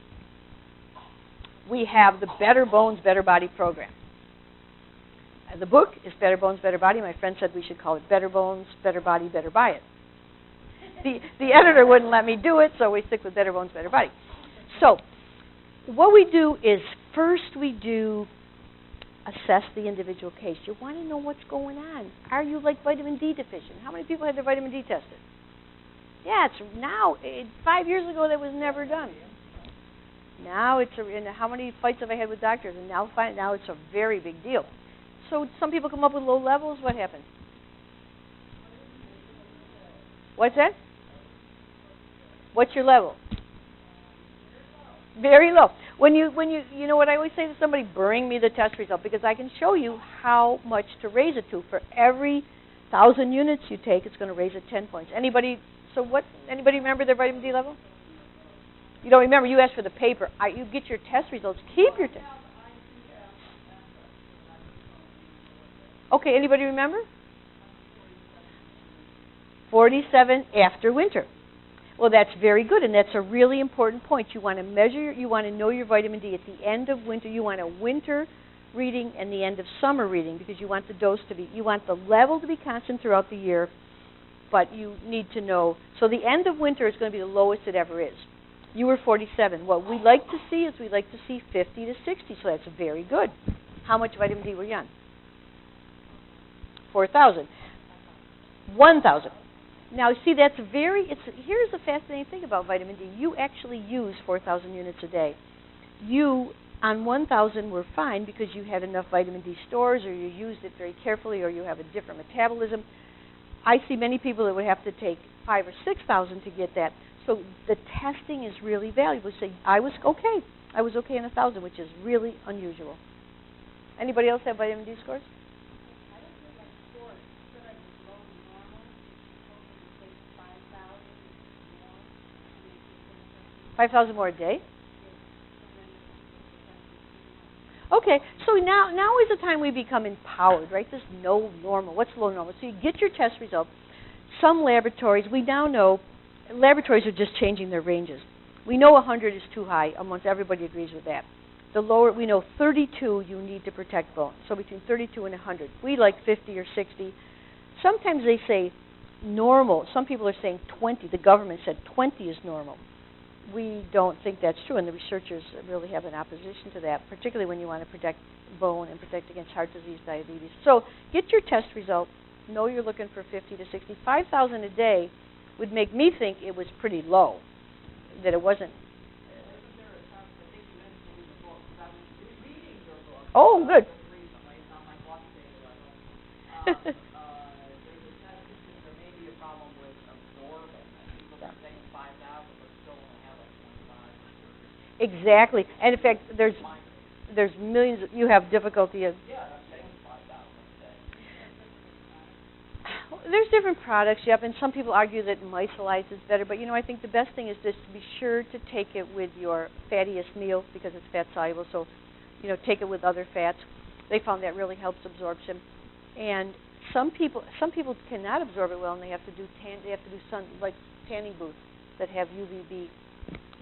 We have the Better Bones, Better Body program. And the book is Better Bones, Better Body. My friend said we should call it Better Bones, Better Body, Better Buy It. The editor wouldn't let me do it, so we stick with Better Bones, Better Body. So what we do is first we do assess the individual case. You want to know what's going on. Are you like vitamin D deficient? How many people had their vitamin D tested? Yeah, it's now. 5 years ago, that was never done. Now and how many fights have I had with doctors? And now it's a very big deal. So some people come up with low levels. What happens? What's that? What's your level? Very low. When you know what I always say to somebody, bring me the test result, because I can show you how much to raise it to. For every 1,000 units you take, it's going to raise it 10 points. Anybody remember their vitamin D level? You don't remember. You asked for the paper. You get your test results. Keep your test. Okay, anybody remember? 47 after winter. Well, that's very good, and that's a really important point. You want to measure, you want to know your vitamin D at the end of winter. You want a winter reading and the end of summer reading, because you want the dose to be, you want the level to be constant throughout the year, but you need to know. So the end of winter is going to be the lowest it ever is. You were 47. What we like to see is 50 to 60, so that's very good. How much vitamin D were you on? 4,000. 1,000. Now, see, here's the fascinating thing about vitamin D. You actually use 4,000 units a day. You, on 1,000, were fine because you had enough vitamin D stores, or you used it very carefully, or you have a different metabolism. I see many people that would have to take 5,000 or 6,000 to get that. So the testing is really valuable. Say, I was okay. I was okay in 1,000, which is really unusual. Anybody else have vitamin D scores? I don't feel like sports. I feel like it's low normal. It's supposed to take 5,000 more. 5,000 more a day? Okay, so now is the time we become empowered, right? There's no normal. What's low normal? So you get your test result. Some laboratories, we now know, laboratories are just changing their ranges. We know 100 is too high. Almost everybody agrees with that. The lower, we know 32 you need to protect bone. So between 32 and 100. We like 50 or 60. Sometimes they say normal. Some people are saying 20. The government said 20 is normal. We don't think that's true, and the researchers really have an opposition to that, particularly when you want to protect bone and protect against heart disease, diabetes. So get your test result. Know you're looking for 50 to 60. 5,000 a day would make me think it was pretty low, that it wasn't. Oh, good. Exactly, and in fact, there's millions. You have difficulty of. There's different products, yep, and some people argue that micelize is better, but I think the best thing is just to be sure to take it with your fattiest meal because it's fat soluble. So, take it with other fats. They found that really helps absorption, and some people cannot absorb it well, and they have to do sun like tanning booths that have UVB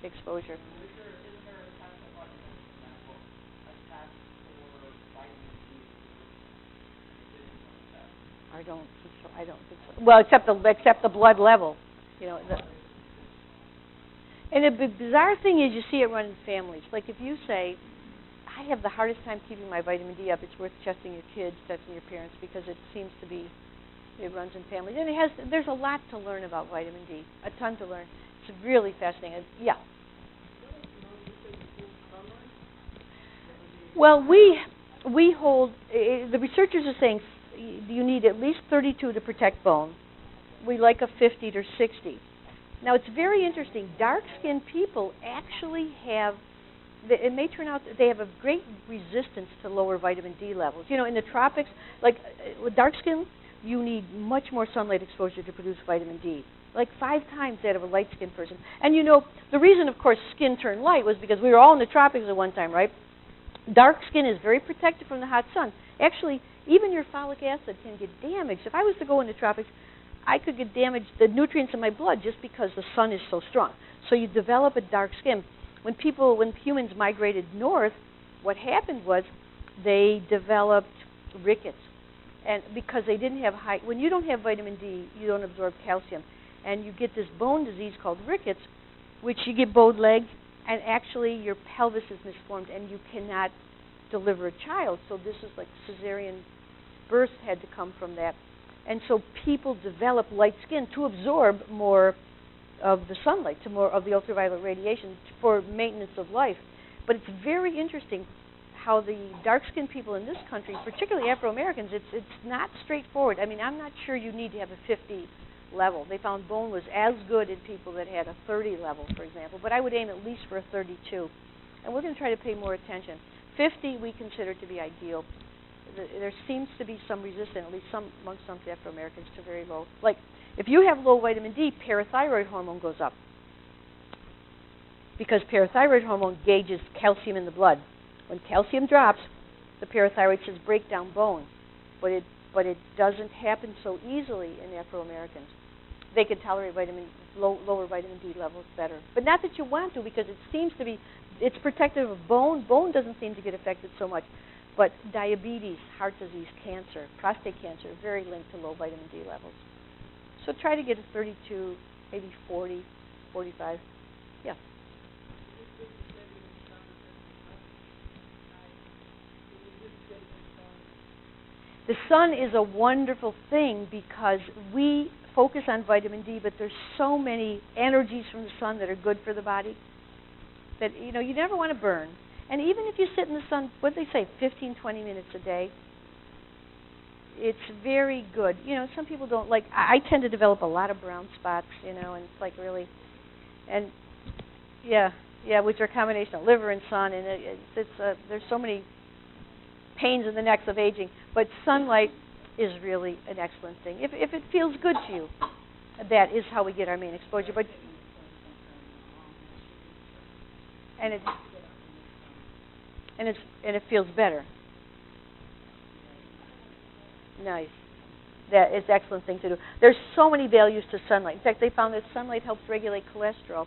exposure. I don't think so. Well, except the blood level, And the bizarre thing is, you see it run in families. Like if you say, "I have the hardest time keeping my vitamin D up," it's worth testing your kids, testing your parents, because it seems to be, it runs in families, and there's a lot to learn about vitamin D, a ton to learn. It's really fascinating. Yeah. Well, we hold. The researchers are saying you need at least 32 to protect bone. We like a 50 to 60. Now, it's very interesting. Dark-skinned people actually have, it may turn out that they have a great resistance to lower vitamin D levels. In the tropics, like with dark skin, you need much more sunlight exposure to produce vitamin D, like 5 times that of a light-skinned person. And the reason, of course, skin turned light was because we were all in the tropics at one time, right? Dark skin is very protected from the hot sun. Actually, even your folic acid can get damaged. If I was to go in the tropics, I could get damaged, the nutrients in my blood, just because the sun is so strong. So you develop a dark skin. When humans migrated north, what happened was they developed rickets. And because they didn't have when you don't have vitamin D, you don't absorb calcium. And you get this bone disease called rickets, which you get bowed legs, and actually your pelvis is misformed and you cannot deliver a child. So this is like cesarean birth had to come from that. And so people develop light skin to absorb more of the sunlight, to more of the ultraviolet radiation for maintenance of life. But it's very interesting how the dark-skinned people in this country, particularly Afro-Americans, it's not straightforward. I mean, I'm not sure you need to have a 50 level. They found bone was as good in people that had a 30 level, for example, but I would aim at least for a 32. And we're going to try to pay more attention. 50 we consider to be ideal. There seems to be some resistance, at least amongst some Afro-Americans, to very low. Like, if you have low vitamin D, parathyroid hormone goes up. Because parathyroid hormone gauges calcium in the blood. When calcium drops, the parathyroid says break down bone. But it doesn't happen so easily in Afro-Americans. They can tolerate lower vitamin D levels better. But not that you want to, because it seems to be, it's protective of bone. Bone doesn't seem to get affected so much. But diabetes, heart disease, cancer, prostate cancer are very linked to low vitamin D levels. So try to get a 32, maybe 40, 45. Yeah. The sun is a wonderful thing because we focus on vitamin D, but there's so many energies from the sun that are good for the body that, you never want to burn. And even if you sit in the sun, what do they say, 15, 20 minutes a day, it's very good. Some people don't like, I tend to develop a lot of brown spots, and it's like really, and yeah, Yeah, which are a combination of liver and sun, and there's so many pains in the necks of aging. But sunlight is really an excellent thing. If it feels good to you, that is how we get our main exposure. But and it feels better. Nice. That is an excellent thing to do. There's so many values to sunlight. In fact, they found that sunlight helps regulate cholesterol.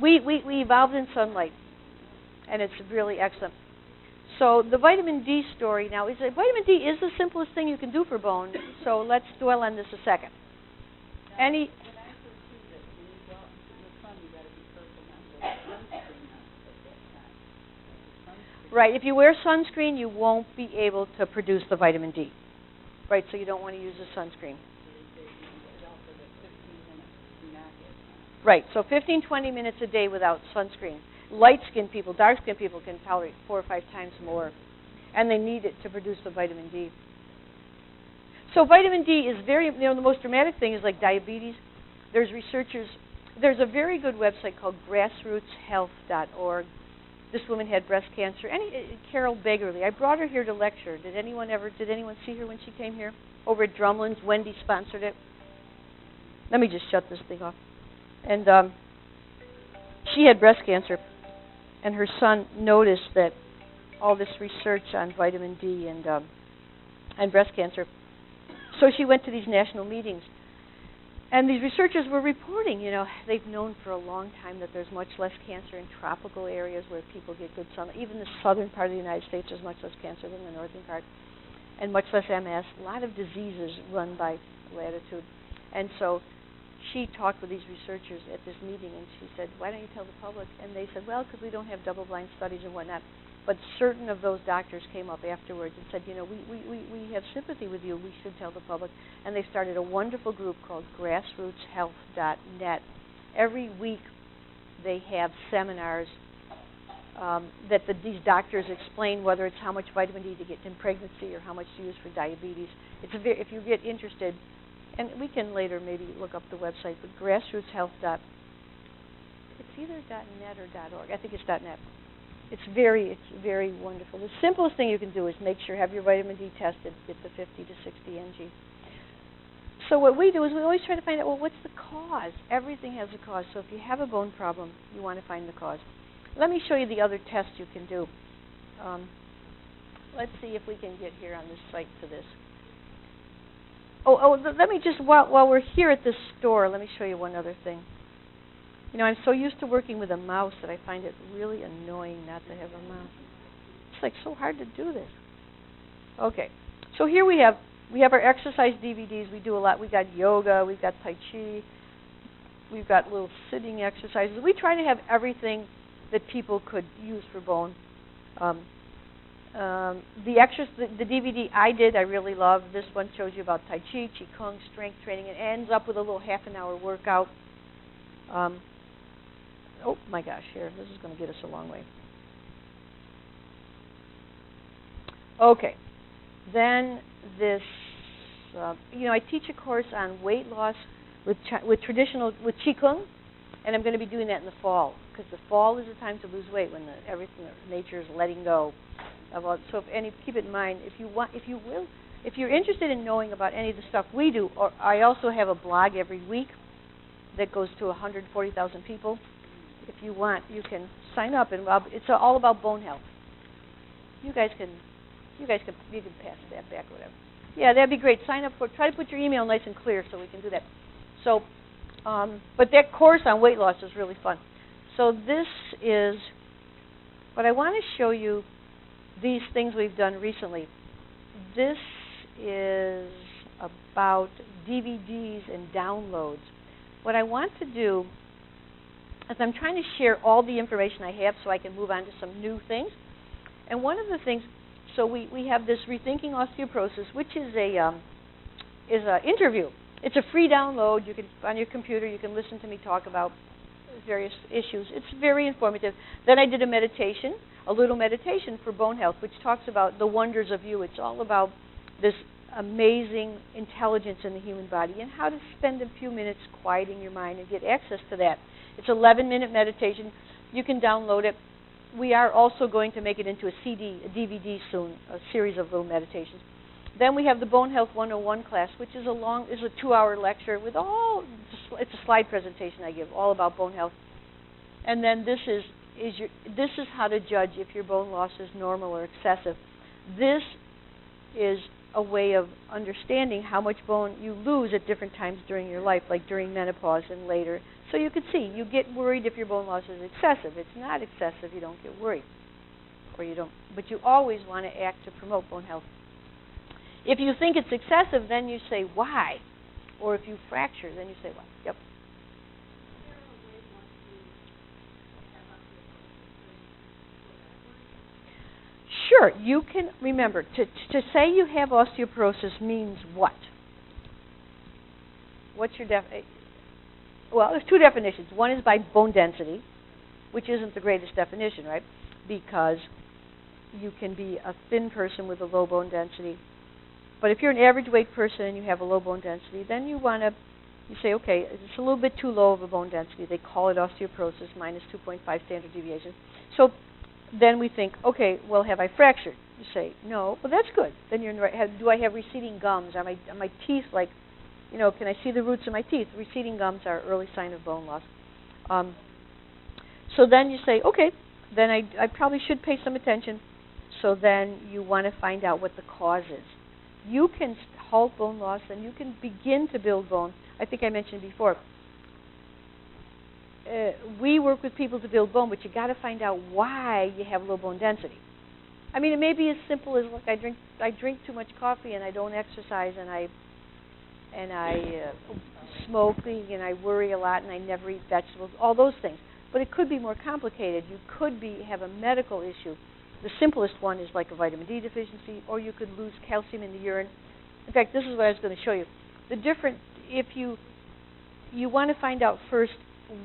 We evolved in sunlight, and it's really excellent. So the vitamin D story now is that vitamin D is the simplest thing you can do for bone. So let's dwell on this a second. Now, when I first used it, when you go out into the sun, you got to be careful not to wear sunscreen on at that time. Right. If you wear sunscreen, you won't be able to produce the vitamin D. Right. So you don't want to use the sunscreen. Right. So 15, 20 minutes a day without sunscreen. Light-skinned people, dark-skinned people can tolerate 4 or 5 times more, and they need it to produce the vitamin D. So vitamin D is very, the most dramatic thing is like diabetes. There's researchers, there's a very good website called grassrootshealth.org. This woman had breast cancer. Carol Begerly. I brought her here to lecture. Did anyone see her when she came here? Over at Drumlin's, Wendy sponsored it. Let me just shut this thing off. And she had breast cancer. And her son noticed that all this research on vitamin D and breast cancer. So she went to these national meetings. And these researchers were reporting, they've known for a long time that there's much less cancer in tropical areas where people get good sunlight. Even the southern part of the United States, there's much less cancer than the northern part. And much less MS. A lot of diseases run by latitude. And so she talked with these researchers at this meeting, and she said, why don't you tell the public? And they said, well, because we don't have double-blind studies and whatnot. But certain of those doctors came up afterwards and said, we have sympathy with you. We should tell the public. And they started a wonderful group called grassrootshealth.net. Every week they have seminars that these doctors explain whether it's how much vitamin D to get in pregnancy or how much to use for diabetes. If you get interested, and we can later maybe look up the website, but grassrootshealth. It's either .net or .org. I think it's .net. It's very wonderful. The simplest thing you can do is make sure have your vitamin D tested, get the 50 to 60 ng. So what we do is we always try to find out, well, what's the cause? Everything has a cause. So if you have a bone problem, you want to find the cause. Let me show you the other tests you can do. Let's see if we can get here on this site to this. Let me just, while we're here at this store, let me show you one other thing. I'm so used to working with a mouse that I find it really annoying not to have a mouse. It's like so hard to do this. Okay, so here we have our exercise DVDs. We do a lot. We got yoga. We've got Tai Chi. We've got little sitting exercises. We try to have everything that people could use for bone. The DVD I really love. This one shows you about Tai Chi, Qi Kung, strength training. It ends up with a little half-an-hour workout. Oh my gosh, here, this is going to get us a long way. Okay, then this, I teach a course on weight loss with Qi Kung, and I'm going to be doing that in the fall, because the fall is the time to lose weight when everything nature is letting go. So keep it in mind, if you're interested in knowing about any of the stuff we do, or I also have a blog every week that goes to 140,000 people. If you want, you can sign up, and it's all about bone health. You can pass that back or whatever. Yeah, that'd be great. Sign up for. Try to put your email nice and clear so we can do that. So, but that course on weight loss is really fun. So this is what I want to show you. These things we've done recently. This is about DVDs and downloads. What I want to do is I'm trying to share all the information I have so I can move on to some new things. And one of the things, so we have this Rethinking Osteoporosis, which is a interview. It's a free download. You can on your computer. You can listen to me talk about various issues. It's very informative. Then I did a little meditation for bone health, which talks about the wonders of you. It's all about this amazing intelligence in the human body and how to spend a few minutes quieting your mind and get access to that. It's an 11-minute meditation. You can download it. We are also going to make it into a CD, a DVD soon, a series of little meditations. Then we have the Bone Health 101 class, which is a 2-hour lecture with it's a slide presentation I give, all about bone health. And then this is how to judge if your bone loss is normal or excessive. This is a way of understanding how much bone you lose at different times during your life, like during menopause and later. So you can see, you get worried if your bone loss is excessive. It's not excessive, you don't get worried. Or you don't, but you always want to act to promote bone health. If you think it's excessive, then you say, why? Or if you fracture, then you say, why? Yep. Sure, you can, remember, to say you have osteoporosis means what? What's your well, there's two definitions. One is by bone density, which isn't the greatest definition, right? Because you can be a thin person with a low bone density. But if you're an average weight person and you have a low bone density, then you say, okay, it's a little bit too low of a bone density. They call it osteoporosis, minus 2.5 standard deviation. So then we think, okay, well, have I fractured? You say, no. Well, that's good. Then you're in the right. Do I have receding gums? Are my teeth like, can I see the roots of my teeth? Receding gums are an early sign of bone loss. So then you say, okay, then I probably should pay some attention. So then you want to find out what the cause is. You can halt bone loss and you can begin to build bone. I think I mentioned before, we work with people to build bone, but you got to find out why you have low bone density. I mean, it may be as simple as, look, I drink too much coffee and I don't exercise and I smoke and I worry a lot and I never eat vegetables, all those things. But it could be more complicated. You could have a medical issue. The simplest one is like a vitamin D deficiency, or you could lose calcium in the urine. In fact, this is what I was going to show you. If you want to find out first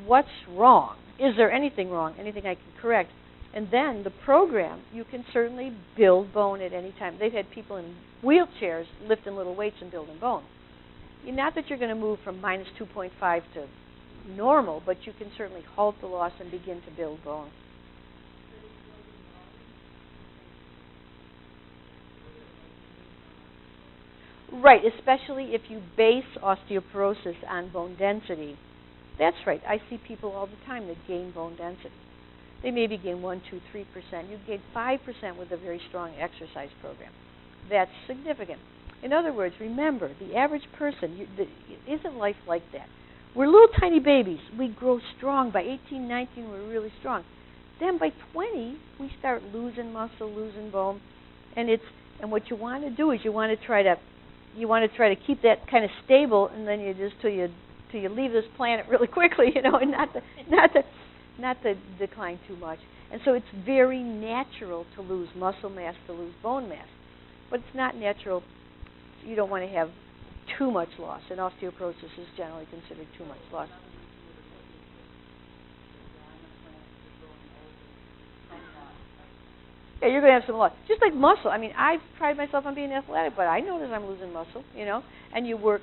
what's wrong. Is there anything wrong? Anything I can correct? And then the program, you can certainly build bone at any time. They've had people in wheelchairs lifting little weights and building bone. Not that you're going to move from minus 2.5 to normal, but you can certainly halt the loss and begin to build bone. Right, especially if you base osteoporosis on bone density. That's right. I see people all the time that gain bone density. They maybe gain 1, 2, 3%. You gain 5% with a very strong exercise program. That's significant. In other words, remember, the average person, isn't life like that? We're little tiny babies. We grow strong. By 18, 19, we're really strong. Then by 20, we start losing muscle, losing bone. And what you want to do is you want to try to keep that kind of stable, and then you just till you leave this planet really quickly, and not to decline too much. And so it's very natural to lose muscle mass, to lose bone mass, but it's not natural. You don't want to have too much loss, and osteoporosis is generally considered too much loss. Yeah, you're going to have some loss. Just like muscle. I mean, I pride myself on being athletic, but I notice I'm losing muscle, and you work,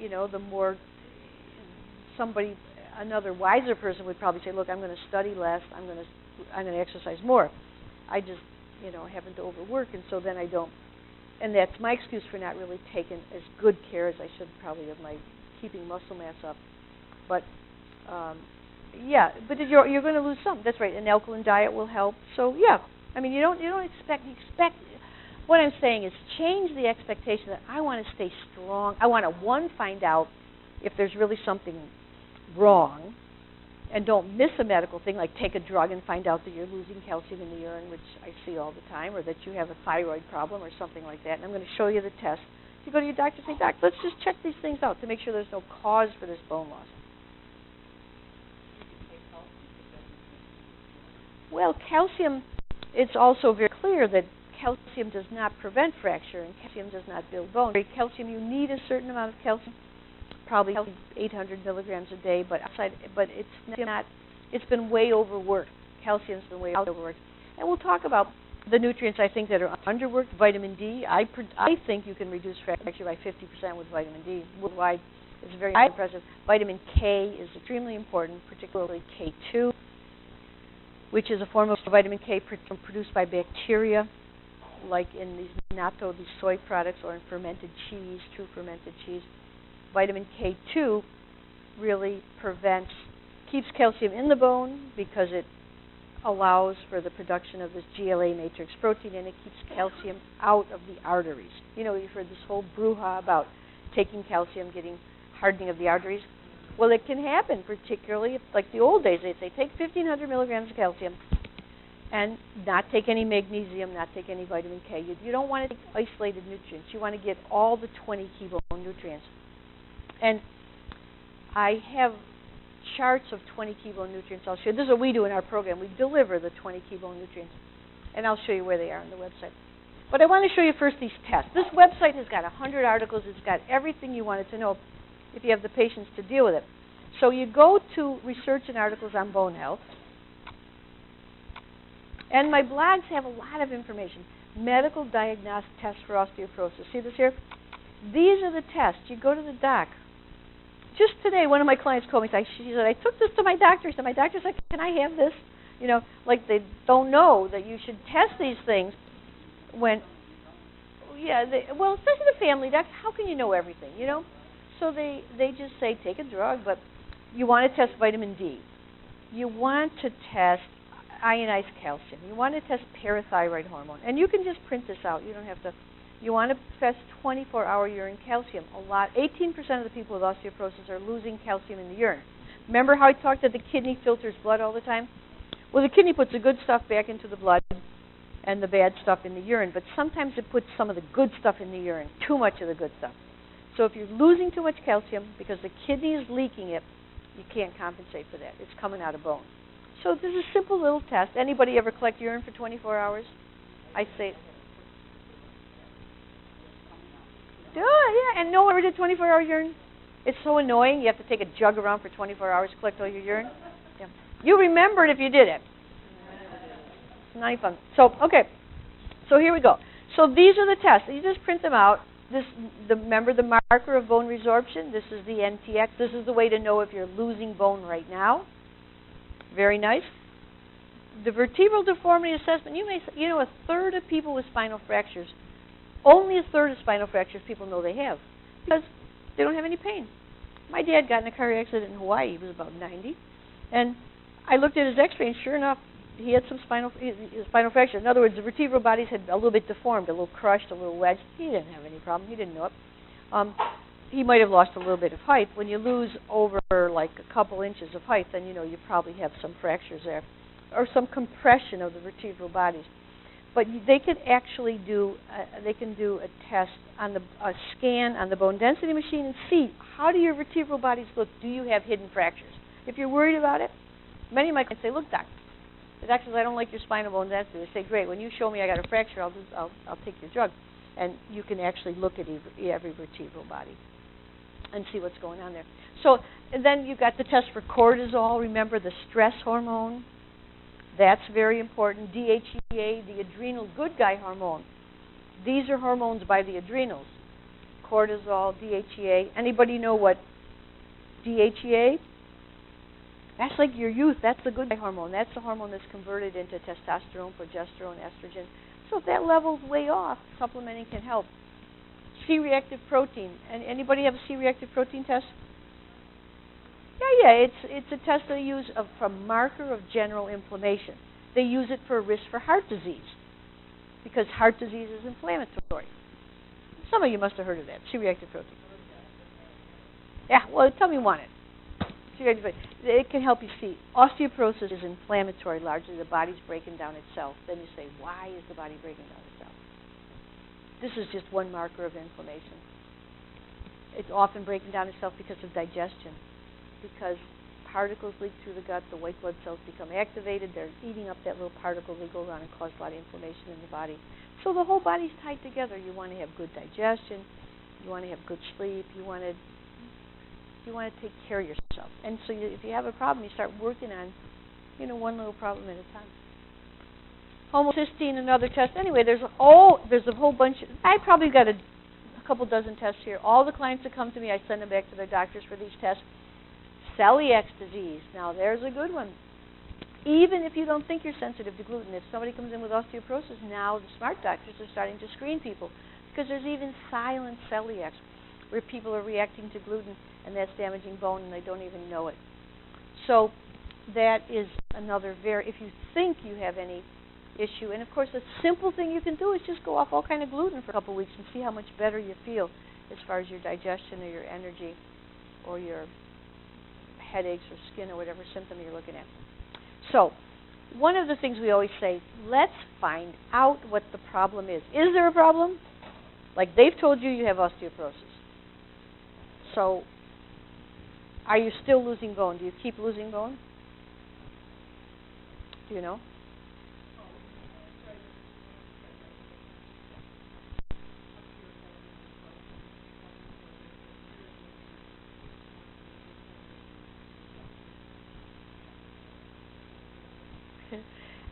the more another wiser person would probably say, look, I'm going to study less, I'm going to exercise more. I just, happen to overwork, and so then I don't. And that's my excuse for not really taking as good care as I should probably of my keeping muscle mass up. But yeah, but you're going to lose some. That's right. An alkaline diet will help. So yeah, I mean, you don't expect. What I'm saying is change the expectation that I want to stay strong. I want to find out if there's really something wrong, and don't miss a medical thing like take a drug and find out that you're losing calcium in the urine, which I see all the time, or that you have a thyroid problem or something like that. And I'm going to show you the test. You go to your doctor and say, Doc, let's just check these things out to make sure there's no cause for this bone loss. Well, calcium, it's also very clear that calcium does not prevent fracture and calcium does not build bone. Calcium, you need a certain amount of calcium, probably 800 milligrams a day, but it's been way overworked. Calcium's been way overworked. And we'll talk about the nutrients I think that are underworked. Vitamin D, I think you can reduce fracture by 50% with vitamin D. Worldwide, it's very impressive. Vitamin K is extremely important, particularly K2. which is a form of vitamin K produced by bacteria, like in these natto, these soy products, or in fermented cheese, true fermented cheese. Vitamin K2 really keeps calcium in the bone because it allows for the production of this GLA matrix protein, and it keeps calcium out of the arteries. You know, you've heard this whole brouhaha about taking calcium, getting hardening of the arteries. Well, it can happen, particularly if, like the old days, they'd say take 1,500 milligrams of calcium and not take any magnesium, not take any vitamin K. You don't want to take isolated nutrients. You want to get all the 20 key bone nutrients. And I have charts of 20 key bone nutrients. I'll show you. This is what we do in our program. We deliver the 20 key bone nutrients. And I'll show you where they are on the website. But I want to show you first these tests. This website has got 100 articles. It's got everything you wanted to know if you have the patience to deal with it. So you go to research and articles on bone health. And my blogs have a lot of information. Medical diagnostic tests for osteoporosis. See this here? These are the tests. You go to the doc. Just today, one of my clients called me. She said, I took this to my doctor. So my doctor said, can I have this? You know, like they don't know that you should test these things when, well, especially the family docs, how can you know everything, you know? So they just say, take a drug, but you want to test vitamin D. You want to test ionized calcium. You want to test parathyroid hormone. And you can just print this out. You don't have to. You want to test 24-hour urine calcium. 18% of the people with osteoporosis are losing calcium in the urine. Remember how I talked that the kidney filters blood all the time? Well, the kidney puts the good stuff back into the blood and the bad stuff in the urine, but sometimes it puts some of the good stuff in the urine, too much of the good stuff. So if you're losing too much calcium because the kidney is leaking it, you can't compensate for that. It's coming out of bone. So this is a simple little test. Anybody ever collect urine for 24 hours? I say, yeah, and no one ever did 24-hour urine. It's so annoying. You have to take a jug around for 24 hours to collect all your urine. Yeah. You remember it if you did it. It's not fun. So, okay. So here we go. So these are the tests. You just print them out. Remember the marker of bone resorption? This is the NTX. This is the way to know if you're losing bone right now. Very nice. The vertebral deformity assessment. You know, a third of people with spinal fractures, only a third of spinal fractures people know they have because they don't have any pain. My dad got in a car accident in Hawaii. He was about 90. And I looked at his x-ray, and sure enough, he had some spinal fracture. In other words, the vertebral bodies had a little bit deformed, a little crushed, a little wedged. He didn't have any problem. He didn't know it. He might have lost a little bit of height. When you lose over like a couple inches of height, then you know you probably have some fractures there or some compression of the vertebral bodies. But they could actually do a test on a scan on the bone density machine and see how do your vertebral bodies look. Do you have hidden fractures? If you're worried about it, many of my clients say, look, doc, the doctor says, I don't like your spinal bone density. They say, great, when you show me I got a fracture, I'll take your drug. And you can actually look at every vertebral body and see what's going on there. So and then you've got the test for cortisol. Remember the stress hormone. That's very important. DHEA, the adrenal good guy hormone. These are hormones by the adrenals. Cortisol, DHEA. Anybody know what DHEA? That's like your youth. That's the good guy hormone. That's the hormone that's converted into testosterone, progesterone, estrogen. So if that level's way off, supplementing can help. C-reactive protein. And anybody have a C-reactive protein test? Yeah. It's a test they use for a marker of general inflammation. They use it for risk for heart disease because heart disease is inflammatory. Some of you must have heard of that, C-reactive protein. Yeah, well, tell me you want it. C-reactive protein. It can help you see. Osteoporosis is inflammatory largely. The body's breaking down itself. Then you say, why is the body breaking down itself? This is just one marker of inflammation. It's often breaking down itself because of digestion, because particles leak through the gut, the white blood cells become activated, they're eating up that little particle, they go around and cause a lot of inflammation in the body. So the whole body's tied together. You want to have good digestion, you want to have good sleep, you want to take care of yourself. And so if you have a problem, you start working on, one little problem at a time. Homocysteine, another test. Anyway, there's a whole bunch. I probably got a couple dozen tests here. All the clients that come to me, I send them back to their doctors for these tests. Celiac disease. Now, there's a good one. Even if you don't think you're sensitive to gluten, if somebody comes in with osteoporosis, now the smart doctors are starting to screen people because there's even silent celiacs where people are reacting to gluten and that's damaging bone and they don't even know it. So that is another if you think you have any issue, and of course a simple thing you can do is just go off all kind of gluten for a couple of weeks and see how much better you feel as far as your digestion or your energy or your headaches or skin or whatever symptom you're looking at. So one of the things we always say, let's find out what the problem is. Is there a problem? Like they've told you you have osteoporosis. So are you still losing bone? Do you keep losing bone? Do you know?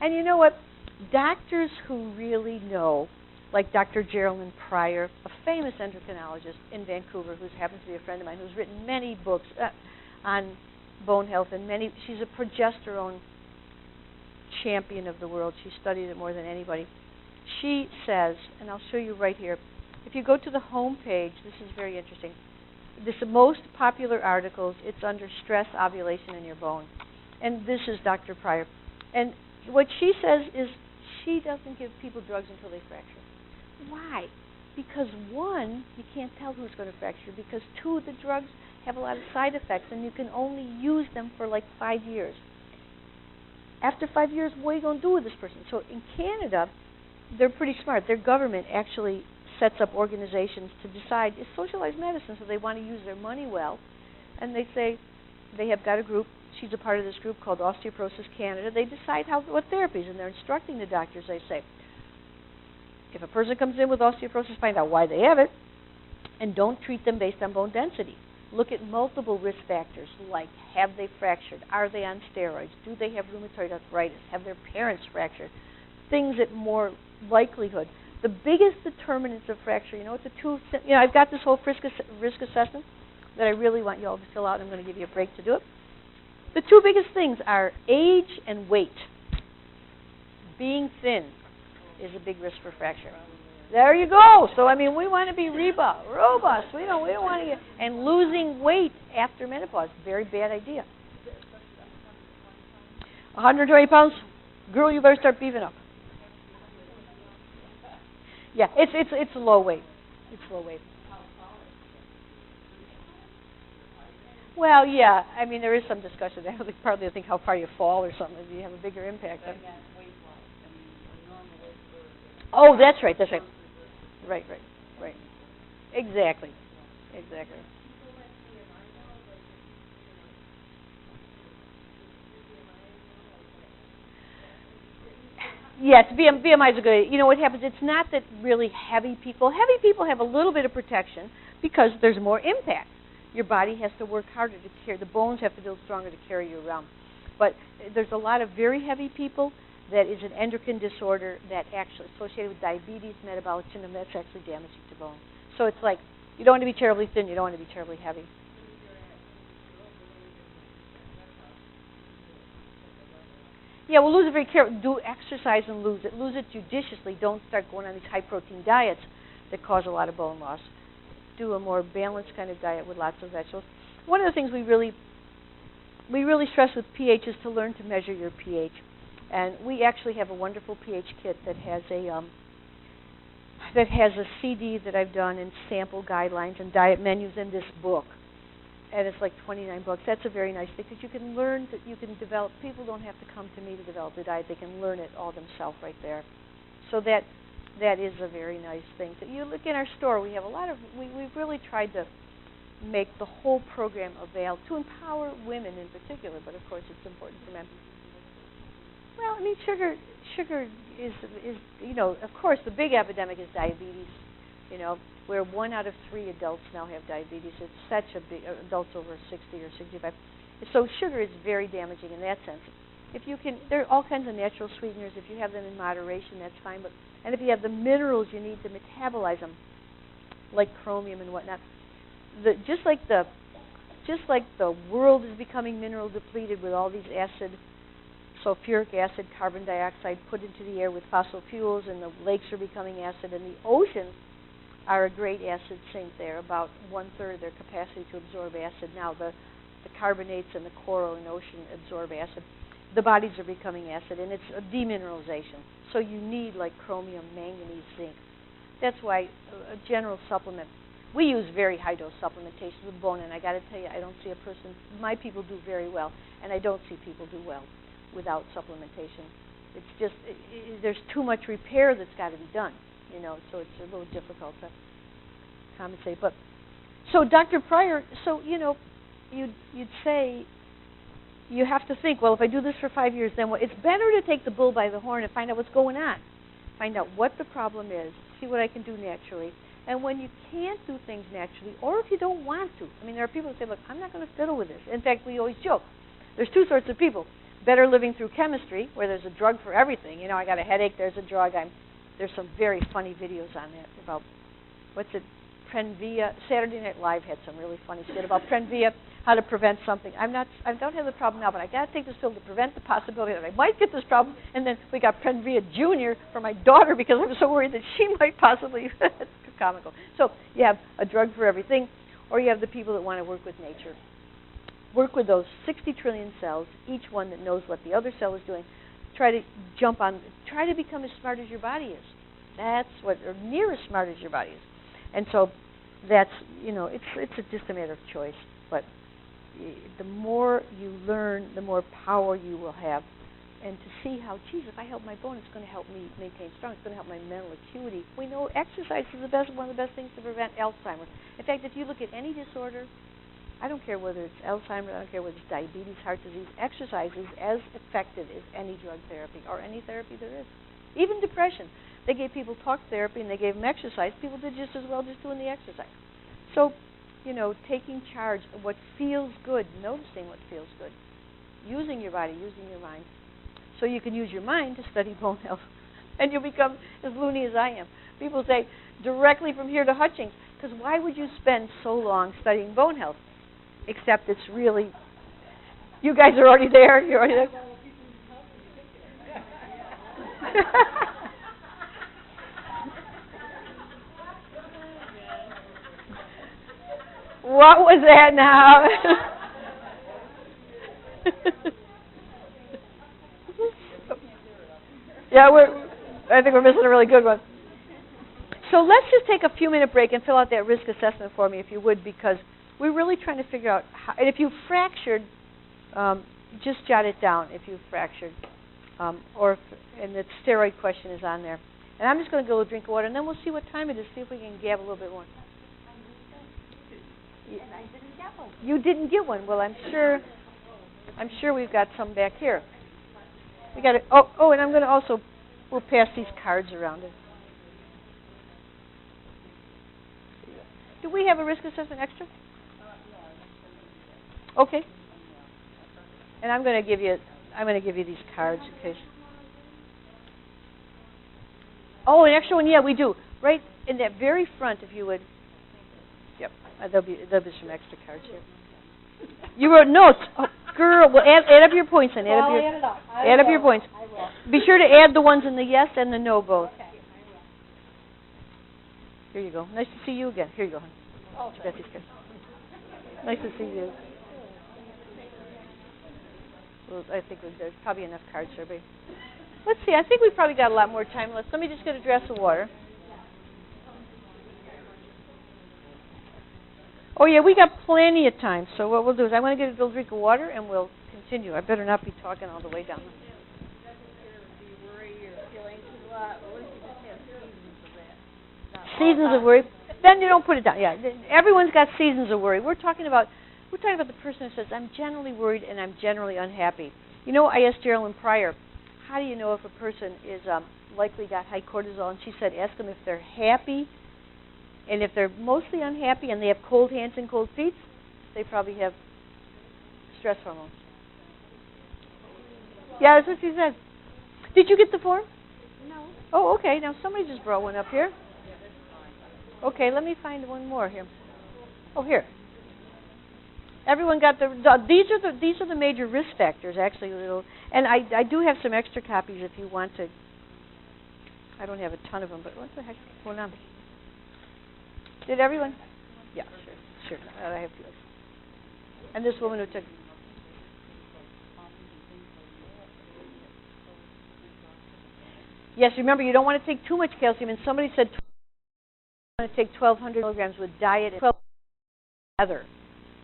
And you know what? Doctors who really know, like Dr. Geraldine Pryor, a famous endocrinologist in Vancouver who happens to be a friend of mine, who's written many books on bone health, and she's a progesterone champion of the world. She studied it more than anybody. She says, and I'll show you right here, if you go to the home page, this is very interesting. This most popular articles, it's under stress, ovulation, in your bone. And this is Dr. Pryor. And what she says is she doesn't give people drugs until they fracture. Why? Because one, you can't tell who's going to fracture, because two, the drugs have a lot of side effects and you can only use them for like 5 years. After 5 years, what are you going to do with this person? So in Canada, they're pretty smart. Their government actually sets up organizations to decide, it's socialized medicine, so they want to use their money well. And they say, they have got a group, she's a part of this group called Osteoporosis Canada. They decide what therapies, and they're instructing the doctors. They say, if a person comes in with osteoporosis, find out why they have it, and don't treat them based on bone density. Look at multiple risk factors, like have they fractured? Are they on steroids? Do they have rheumatoid arthritis? Have their parents fractured? Things at more likelihood. The biggest determinants of fracture, I've got this whole risk assessment that I really want you all to fill out. I'm going to give you a break to do it. The two biggest things are age and weight. Being thin is a big risk for fracture. There you go. So, we want to be robust. We don't want to get... And losing weight after menopause, very bad idea. 120 pounds? Girl, you better start beefing up. Yeah, it's low weight. It's low weight. Well, yeah. There is some discussion. I partly think how far you fall or something. You have a bigger impact. Oh, that's right. Right. Exactly. Yes, BMI is a good. What happens? It's not that really heavy people have a little bit of protection because there's more impact. Your body has to work harder to carry. The bones have to build stronger to carry you around. But there's a lot of very heavy people that is an endocrine disorder that actually associated with diabetes, metabolic syndrome, that's actually damaging to bone. So it's like you don't want to be terribly thin, you don't want to be terribly heavy. Yeah, well, lose it very carefully. Do exercise and lose it. Lose it judiciously. Don't start going on these high-protein diets that cause a lot of bone loss. Do a more balanced kind of diet with lots of vegetables. One of the things we really stress with pH is to learn to measure your pH. And we actually have a wonderful pH kit that has a CD that I've done and sample guidelines and diet menus in this book. And it's like $29. That's a very nice thing because you can learn that you can develop. People don't have to come to me to develop the diet; they can learn it all themselves right there. So that is a very nice thing. So you look in our store. We have a lot of. We've really tried to make the whole program available to empower women in particular, but of course it's important for men. Well, sugar is of course the big epidemic is diabetes, where 1 out of 3 adults now have diabetes. It's such a big, adults over 60 or 65. So sugar is very damaging in that sense. If you can, there are all kinds of natural sweeteners. If you have them in moderation, that's fine. And if you have the minerals you need to metabolize them, like chromium and whatnot, just like the world is becoming mineral depleted with all these acid sulfuric acid, carbon dioxide put into the air with fossil fuels, and the lakes are becoming acid, and the oceans are a great acid sink. They're about 1/3 of their capacity to absorb acid. Now the carbonates and the coral in the ocean absorb acid. The bodies are becoming acid, and it's a demineralization. So you need like chromium, manganese, zinc. That's why a general supplement. We use very high dose supplementation with bone, and I got to tell you, I don't see a person. My people do very well, and I don't see people do well without supplementation. It's just there's too much repair that's got to be done, so it's a little difficult to compensate. But so Dr. Pryor, so you'd say you have to think, well, if I do this for 5 years, then what? It's better to take the bull by the horn and find out what's going on, find out what the problem is, see what I can do naturally. And when you can't do things naturally, or if you don't want to, there are people who say, look, I'm not going to fiddle with this. In fact, we always joke. There's two sorts of people. Better living through chemistry, where there's a drug for everything. I got a headache, there's a drug. There's some very funny videos on that about, Prenvia. Saturday Night Live had some really funny shit about Prenvia, how to prevent something. I don't have the problem now, but I got to take this pill to prevent the possibility that I might get this problem. And then we got Prenvia Jr. for my daughter because I'm so worried that she might possibly. It's comical. So you have a drug for everything, or you have the people that want to work with nature. Work with those 60 trillion cells, each one that knows what the other cell is doing. Try to try to become as smart as your body is. That's what, or near as smart as your body is. And so that's, it's just a matter of choice. But the more you learn, the more power you will have. And to see how, geez, if I help my bone, it's going to help me maintain strong. It's going to help my mental acuity. We know exercise is one of the best things to prevent Alzheimer's. In fact, if you look at any disorder, I don't care whether it's Alzheimer's, I don't care whether it's diabetes, heart disease, exercise is as effective as any drug therapy or any therapy there is. Even depression. They gave people talk therapy and they gave them exercise. People did just as well just doing the exercise. So, taking charge of what feels good, noticing what feels good, using your body, using your mind. So you can use your mind to study bone health. And you'll become as loony as I am. People say, directly from here to Hutchings, because why would you spend so long studying bone health? Except it's really, you guys are already there. You're already there. What was that now? Yeah, I think we're missing a really good one. So let's just take a few-minute break and fill out that risk assessment for me, if you would, because we're really trying to figure out how, and if you fractured, just jot it down if you fractured, and the steroid question is on there. And I'm just going to go drink water, and then we'll see what time it is, see if we can gab a little bit more. And I didn't get one. You didn't get one. Well, I'm sure we've got some back here. We got it. Oh, and I'm going to we'll pass these cards around it. Do we have a risk assessment extra? Okay. And I'm going to give you these cards in case. Oh, an extra one. Yeah, we do. Right in that very front, if you would. Yep. There'll be some extra cards here. You wrote notes. Oh, girl. Well, add up your points then. Add up your points. I will. Be sure to add the ones in the yes and the no both. Okay, I will. Here you go. Nice to see you again. Here you go, hon. Oh, You got these cards. Nice to see you. Well, I think there's probably enough cards for everybody. Let's see. I think we've probably got a lot more time left. Let me just get a glass of water. Oh, yeah, we got plenty of time. So what we'll do is I want to get a little drink of water, and we'll continue. I better not be talking all the way down. Seasons of worry. Then you don't put it down. Yeah, everyone's got seasons of worry. We're talking about the person who says, I'm generally worried and I'm generally unhappy. I asked Geraldine Pryor, how do you know if a person is likely got high cortisol? And she said, ask them if they're happy. And if they're mostly unhappy and they have cold hands and cold feet, they probably have stress hormones. Yeah, that's what she said. Did you get the form? No. Oh, okay. Now somebody just brought one up here. Okay, let me find one more here. Oh, here. Everyone got these are the major risk factors, actually. And I do have some extra copies if you want to. I don't have a ton of them, but what the heck is going on? Did everyone? Yeah, sure. I have two. And this woman who took. Yes, remember, you don't want to take too much calcium. And somebody said you want to take 1,200 milligrams with diet and 12 together.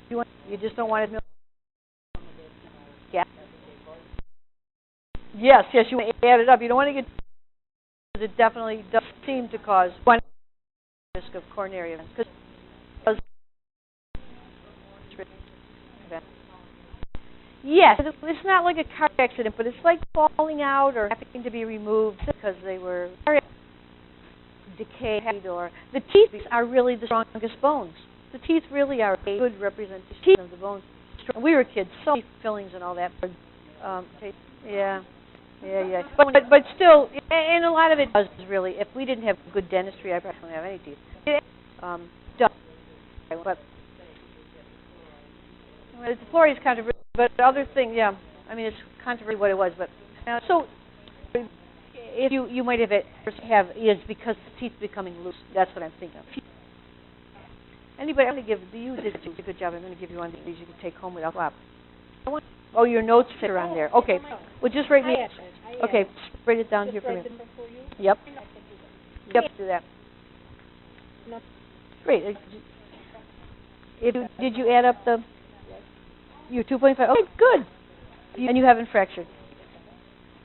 You just don't want to. Yeah. Yes, you want to add it up. You don't want to get. It definitely does seem to cause one risk of coronary events. Yes, it's not like a car accident, but it's like falling out or having to be removed because they were decayed. Or the teeth are really the strongest bones. The teeth really are a good representation of the bones. When we were kids, so many fillings and all that. Yeah. But still, and a lot of it does really. If we didn't have good dentistry, I probably don't have any teeth. But the fluoride is controversial. But other things, yeah. I mean, it's controversial what it was. But so, if you might have is because the teeth becoming loose. That's what I'm thinking of. Anybody? I'm going to give you did a good job. I'm going to give you one of these you can take home without flop. Oh, your notes sit around there. Okay. Well, just write me. Okay, write it down here for me. Yep. Do that. Great. Did you add up the? You're 2.5. Okay, good. And you haven't fractured.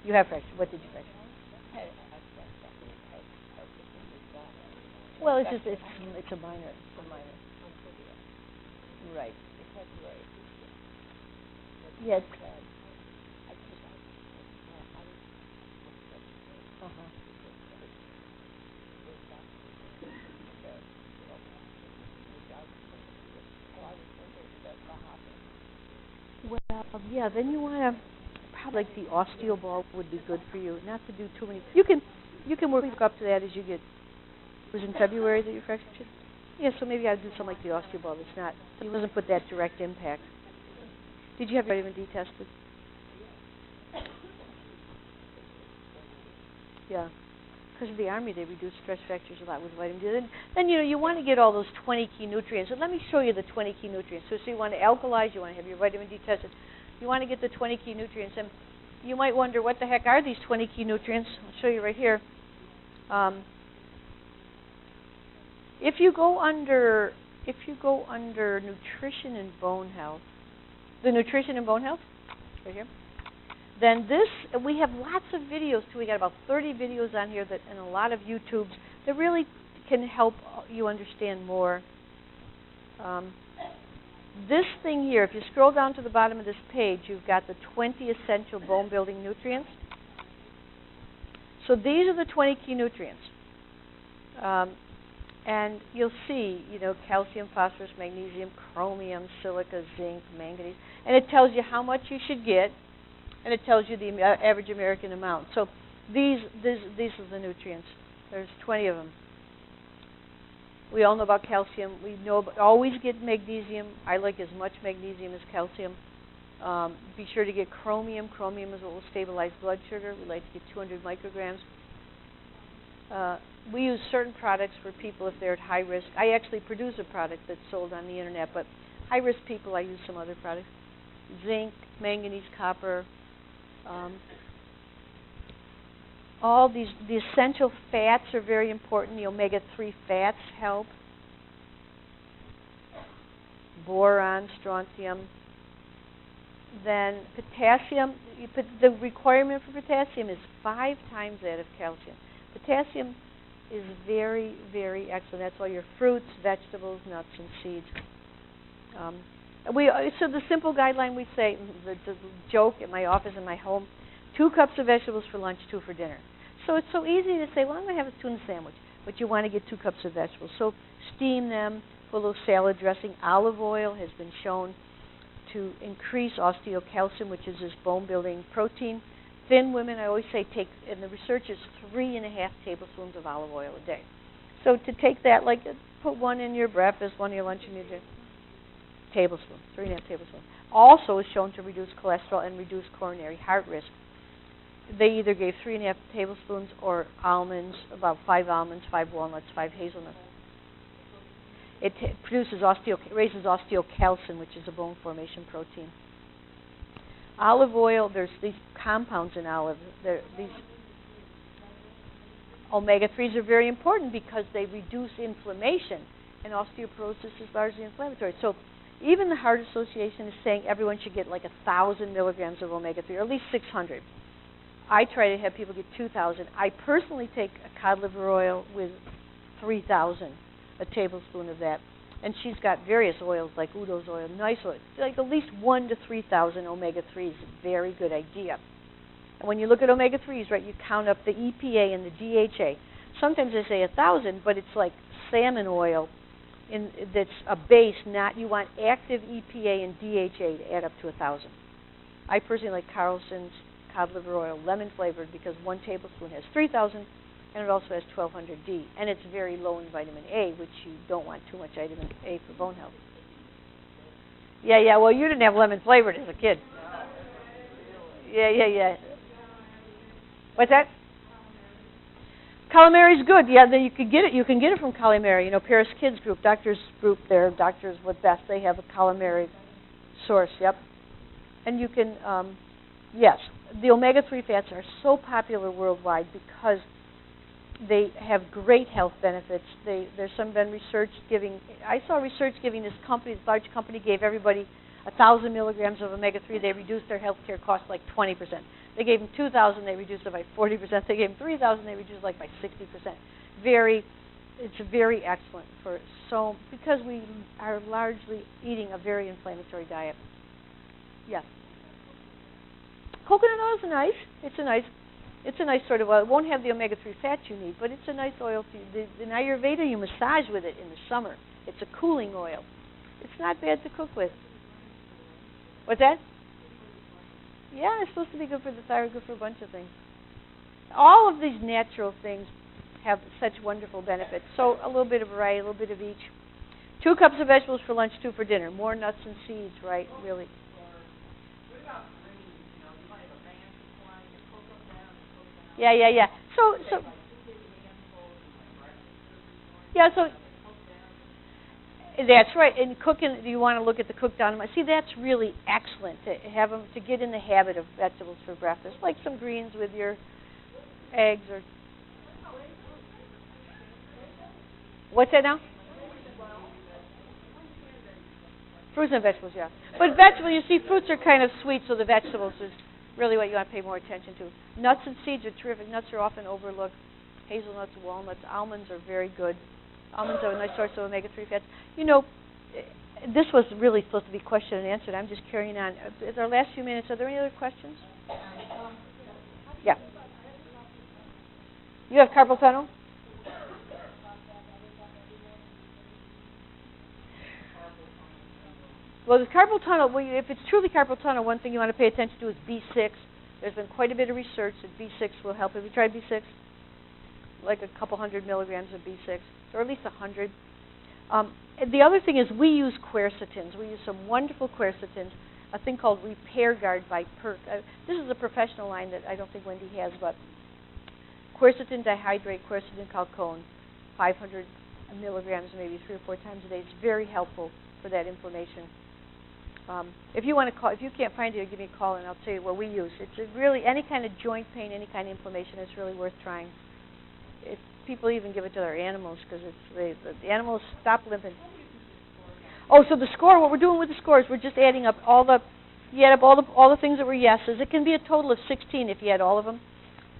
You have fractured. What did you fracture? Well, it's a minor. Right. Yes. Well, yeah. Then you want to probably like the osteoball would be good for you. Not to do too many. You can work up to that as you get. It was in February that you fractured it? Yeah, so maybe I'll do something like the osteoball. It's not. It doesn't put that direct impact. Did you have vitamin D tested? Yeah. Because of the Army, they reduce stress fractures a lot with vitamin D. Then you want to get all those 20 key nutrients. So let me show you the 20 key nutrients. So you want to alkalize, you want to have your vitamin D tested. You want to get the 20 key nutrients. And you might wonder, what the heck are these 20 key nutrients? I'll show you right here. If you go under nutrition and bone health, the nutrition and bone health, right here, then we have lots of videos too. We got about 30 videos on here and a lot of YouTubes that really can help you understand more. This thing here, if you scroll down to the bottom of this page, you've got the 20 essential bone building nutrients. So these are the 20 key nutrients. And you'll see, calcium, phosphorus, magnesium, chromium, silica, zinc, manganese. And it tells you how much you should get, and it tells you the average American amount. So these are the nutrients. There's 20 of them. We all know about calcium. We know always get magnesium. I like as much magnesium as calcium. Be sure to get chromium. Chromium is what will stabilize blood sugar. We like to get 200 micrograms. We use certain products for people if they're at high risk. I actually produce a product that's sold on the internet, but high-risk people, I use some other products. Zinc, manganese, copper. All the essential fats are very important. The omega-3 fats help. Boron, strontium. Then potassium. The requirement for potassium is 5 times that of calcium. Potassium is very, very excellent. That's why your fruits, vegetables, nuts, and seeds. So the simple guideline we say, the joke at my office in my home, 2 cups of vegetables for lunch, 2 for dinner. So it's so easy to say, well, I'm going to have a tuna sandwich, but you want to get 2 cups of vegetables. So steam them, put a little salad dressing. Olive oil has been shown to increase osteocalcium, which is this bone-building protein. Thin women, I always say, and the research is 3.5 tablespoons of olive oil a day. So to take that, put 1 in your breakfast, 1 in your lunch, and your dinner. tablespoons, 3.5 tablespoons. Also is shown to reduce cholesterol and reduce coronary heart risk. They either gave 3.5 tablespoons or almonds, about 5 almonds, 5 walnuts, 5 hazelnuts. It raises osteocalcin, which is a bone formation protein. Olive oil, there's these compounds in olive. These omega-3s are very important because they reduce inflammation, and osteoporosis is largely inflammatory. So even the Heart Association is saying everyone should get like 1,000 milligrams of omega-3, or at least 600. I try to have people get 2,000. I personally take a cod liver oil with 3,000, a tablespoon of that. And she's got various oils like Udo's oil, nice oil. Like at least 1,000 to 3,000 omega-3s, a very good idea. And when you look at omega-3s, right, you count up the EPA and the DHA. Sometimes they say 1,000, but it's like salmon oil that's a base, not, you want active EPA and DHA to add up to 1,000. I personally like Carlson's cod liver oil, lemon flavored, because 1 tablespoon has 3,000, and it also has 1,200 D, and it's very low in vitamin A, which you don't want too much vitamin A for bone health. Yeah, well, you didn't have lemon flavored as a kid. Yeah. What's that? Calamari is good. Yeah, you can get it. You can get it from Calamari. You know, Paris Kids Group, Doctors Group, there, Doctors with Best. They have a Calamari source. Yep. And you can, yes, the omega-3 fats are so popular worldwide because they have great health benefits. There's been research giving. I saw research giving this large company, gave everybody 1,000 milligrams of omega-3. They reduced their health care costs like 20%. They gave them 2,000, they reduced it by 40%. They gave them 3,000, they reduced it like by 60%. It's very excellent because we are largely eating a very inflammatory diet. Yes. Coconut oil is nice. It's a nice sort of oil. It won't have the omega-3 fat you need, but it's a nice oil for you. In Ayurveda, you massage with it in the summer. It's a cooling oil. It's not bad to cook with. What's that? Yeah, it's supposed to be good for the thyroid, good for a bunch of things. All of these natural things have such wonderful benefits. So a little bit of variety, a little bit of each. 2 cups of vegetables for lunch, 2 for dinner. More nuts and seeds, right? Really. What about greens? You know, you might have a man supply, you cook them down and cook them out. Yeah. So that's right. In cooking, you want to look at the cooked down. See, that's really excellent to have them to get in the habit of vegetables for breakfast, like some greens with your eggs or. What's that now? Fruits and vegetables, yeah. But vegetables, you see, fruits are kind of sweet, so the vegetables is really what you want to pay more attention to. Nuts and seeds are terrific. Nuts are often overlooked. Hazelnuts, walnuts, almonds are very good. Almonds are a nice source of omega-3 fats. You know, this was really supposed to be question and answered. I'm just carrying on. It's our last few minutes. Are there any other questions? Yeah. You have carpal tunnel? Well, the carpal tunnel, if it's truly carpal tunnel, one thing you want to pay attention to is B6. There's been quite a bit of research that B6 will help. Have you tried B6? Like a couple hundred milligrams of B6, or at least 100. The other thing is we use quercetins. We use some wonderful quercetins, a thing called Repair Guard by Perk. This is a professional line that I don't think Wendy has, but quercetin dihydrate, quercetin chalcone, 500 milligrams maybe 3 or 4 times a day. It's very helpful for that inflammation. If you want to call, if you can't find it, give me a call and I'll tell you what we use. It's really any kind of joint pain, any kind of inflammation. It's really worth trying. People even give it to their animals because the animals stop limping. Oh, so the score. What we're doing with the scores, we're just adding up all the things that were yeses. It can be a total of 16 if you add all of them,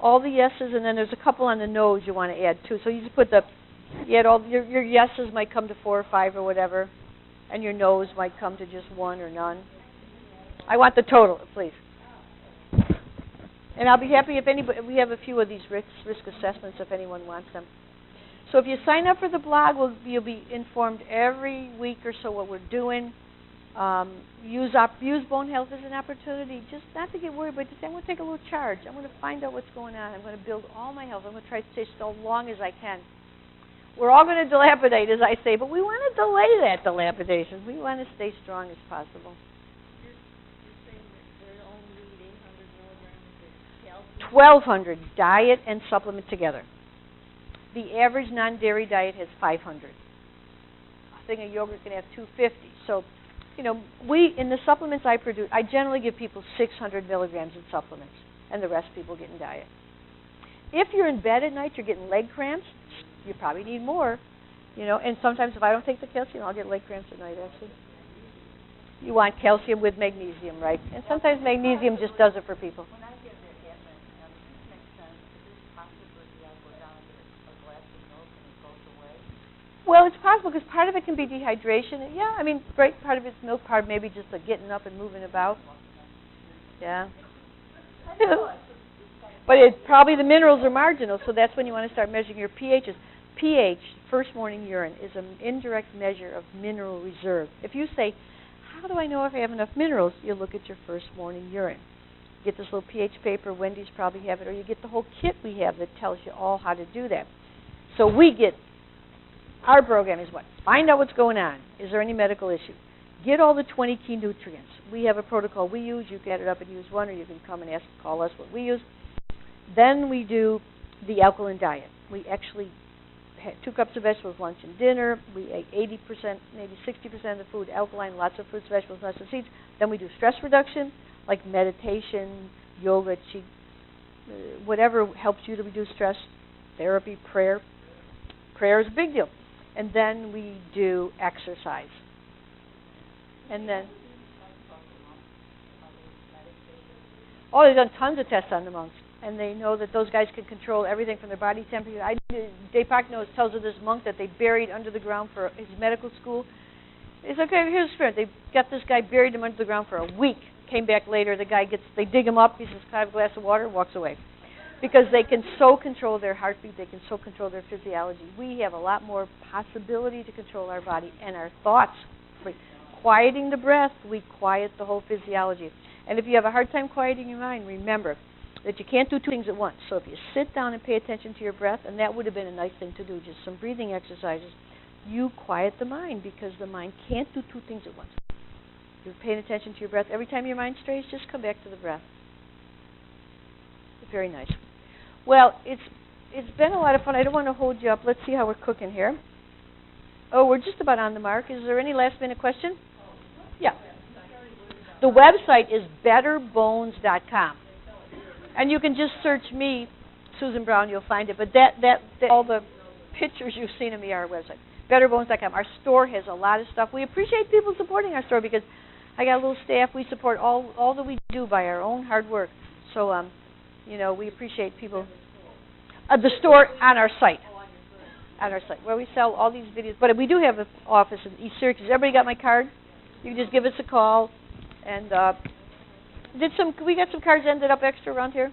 all the yeses, and then there's a couple on the no's you want to add too. So you just put you add all your yeses might come to 4 or 5 or whatever, and your no's might come to just 1 or none. I want the total, please. And I'll be happy if anybody, we have a few of these risk assessments if anyone wants them. So if you sign up for the blog, you'll be informed every week or so what we're doing. Use bone health as an opportunity, just not to get worried, but to say, I'm going to take a little charge. I'm going to find out what's going on. I'm going to build all my health. I'm going to try to stay so long as I can. We're all going to dilapidate, as I say, but we want to delay that dilapidation. We want to stay strong as possible. You're saying that they're only need 800 milligrams of calcium? 1,200 diet and supplement together. The average non-dairy diet has 500. A thing of yogurt can have 250. So, you know, in the supplements I produce, I generally give people 600 milligrams in supplements, and the rest people get in diet. If you're in bed at night, you're getting leg cramps, you probably need more, you know, and sometimes if I don't take the calcium, I'll get leg cramps at night, actually. You want calcium with magnesium, right? And sometimes magnesium just does it for people. When I get that Edmund, this makes sense. Is this possibility I go down and get a glass of milk and it goes away? Well, it's possible because part of it can be dehydration. Yeah, I mean, right, part of it's milk, part maybe just the getting up and moving about. Yeah. But probably the minerals are marginal, so that's when you want to start measuring your pHs. pH, first morning urine, is an indirect measure of mineral reserve. If you say, how do I know if I have enough minerals? You look at your first morning urine. You get this little pH paper, Wendy's probably have it, or you get the whole kit we have that tells you all how to do that. So our program is what? Find out what's going on. Is there any medical issue? Get all the 20 key nutrients. We have a protocol we use. You can get it up and use one, or you can come and call us what we use. Then we do the alkaline diet. We actually had 2 cups of vegetables, lunch and dinner. We ate 80%, maybe 60% of the food alkaline, lots of fruits, vegetables, nuts, and seeds. Then we do stress reduction, like meditation, yoga, whatever helps you to reduce stress, therapy, prayer. Prayer is a big deal. And then we do exercise. And then, they've done tons of tests on the monks. And they know that those guys can control everything from their body temperature. Deepak tells of this monk that they buried under the ground for his medical school. It's okay, here's the spirit. They got this guy, buried him under the ground for a week. Came back later, they dig him up, he says, can I have a glass of water, walks away. Because they can so control their heartbeat, they can so control their physiology. We have a lot more possibility to control our body and our thoughts. Quieting the breath, we quiet the whole physiology. And if you have a hard time quieting your mind, remember that you can't do 2 things at once. So if you sit down and pay attention to your breath, and that would have been a nice thing to do, just some breathing exercises, you quiet the mind because the mind can't do 2 things at once. You're paying attention to your breath. Every time your mind strays, just come back to the breath. Very nice. Well, it's been a lot of fun. I don't want to hold you up. Let's see how we're cooking here. Oh, we're just about on the mark. Is there any last-minute question? Yeah. The website is betterbones.com. And you can just search me, Susan Brown, you'll find it. But all the pictures you've seen of me are our website, betterbones.com. Our store has a lot of stuff. We appreciate people supporting our store because I got a little staff. We support all that we do by our own hard work. So, you know, we appreciate people. The store on our site. On our site, where we sell all these videos. But we do have an office in East Syracuse. Everybody got my card? You can just give us a call. And we got some cards ended up extra around here.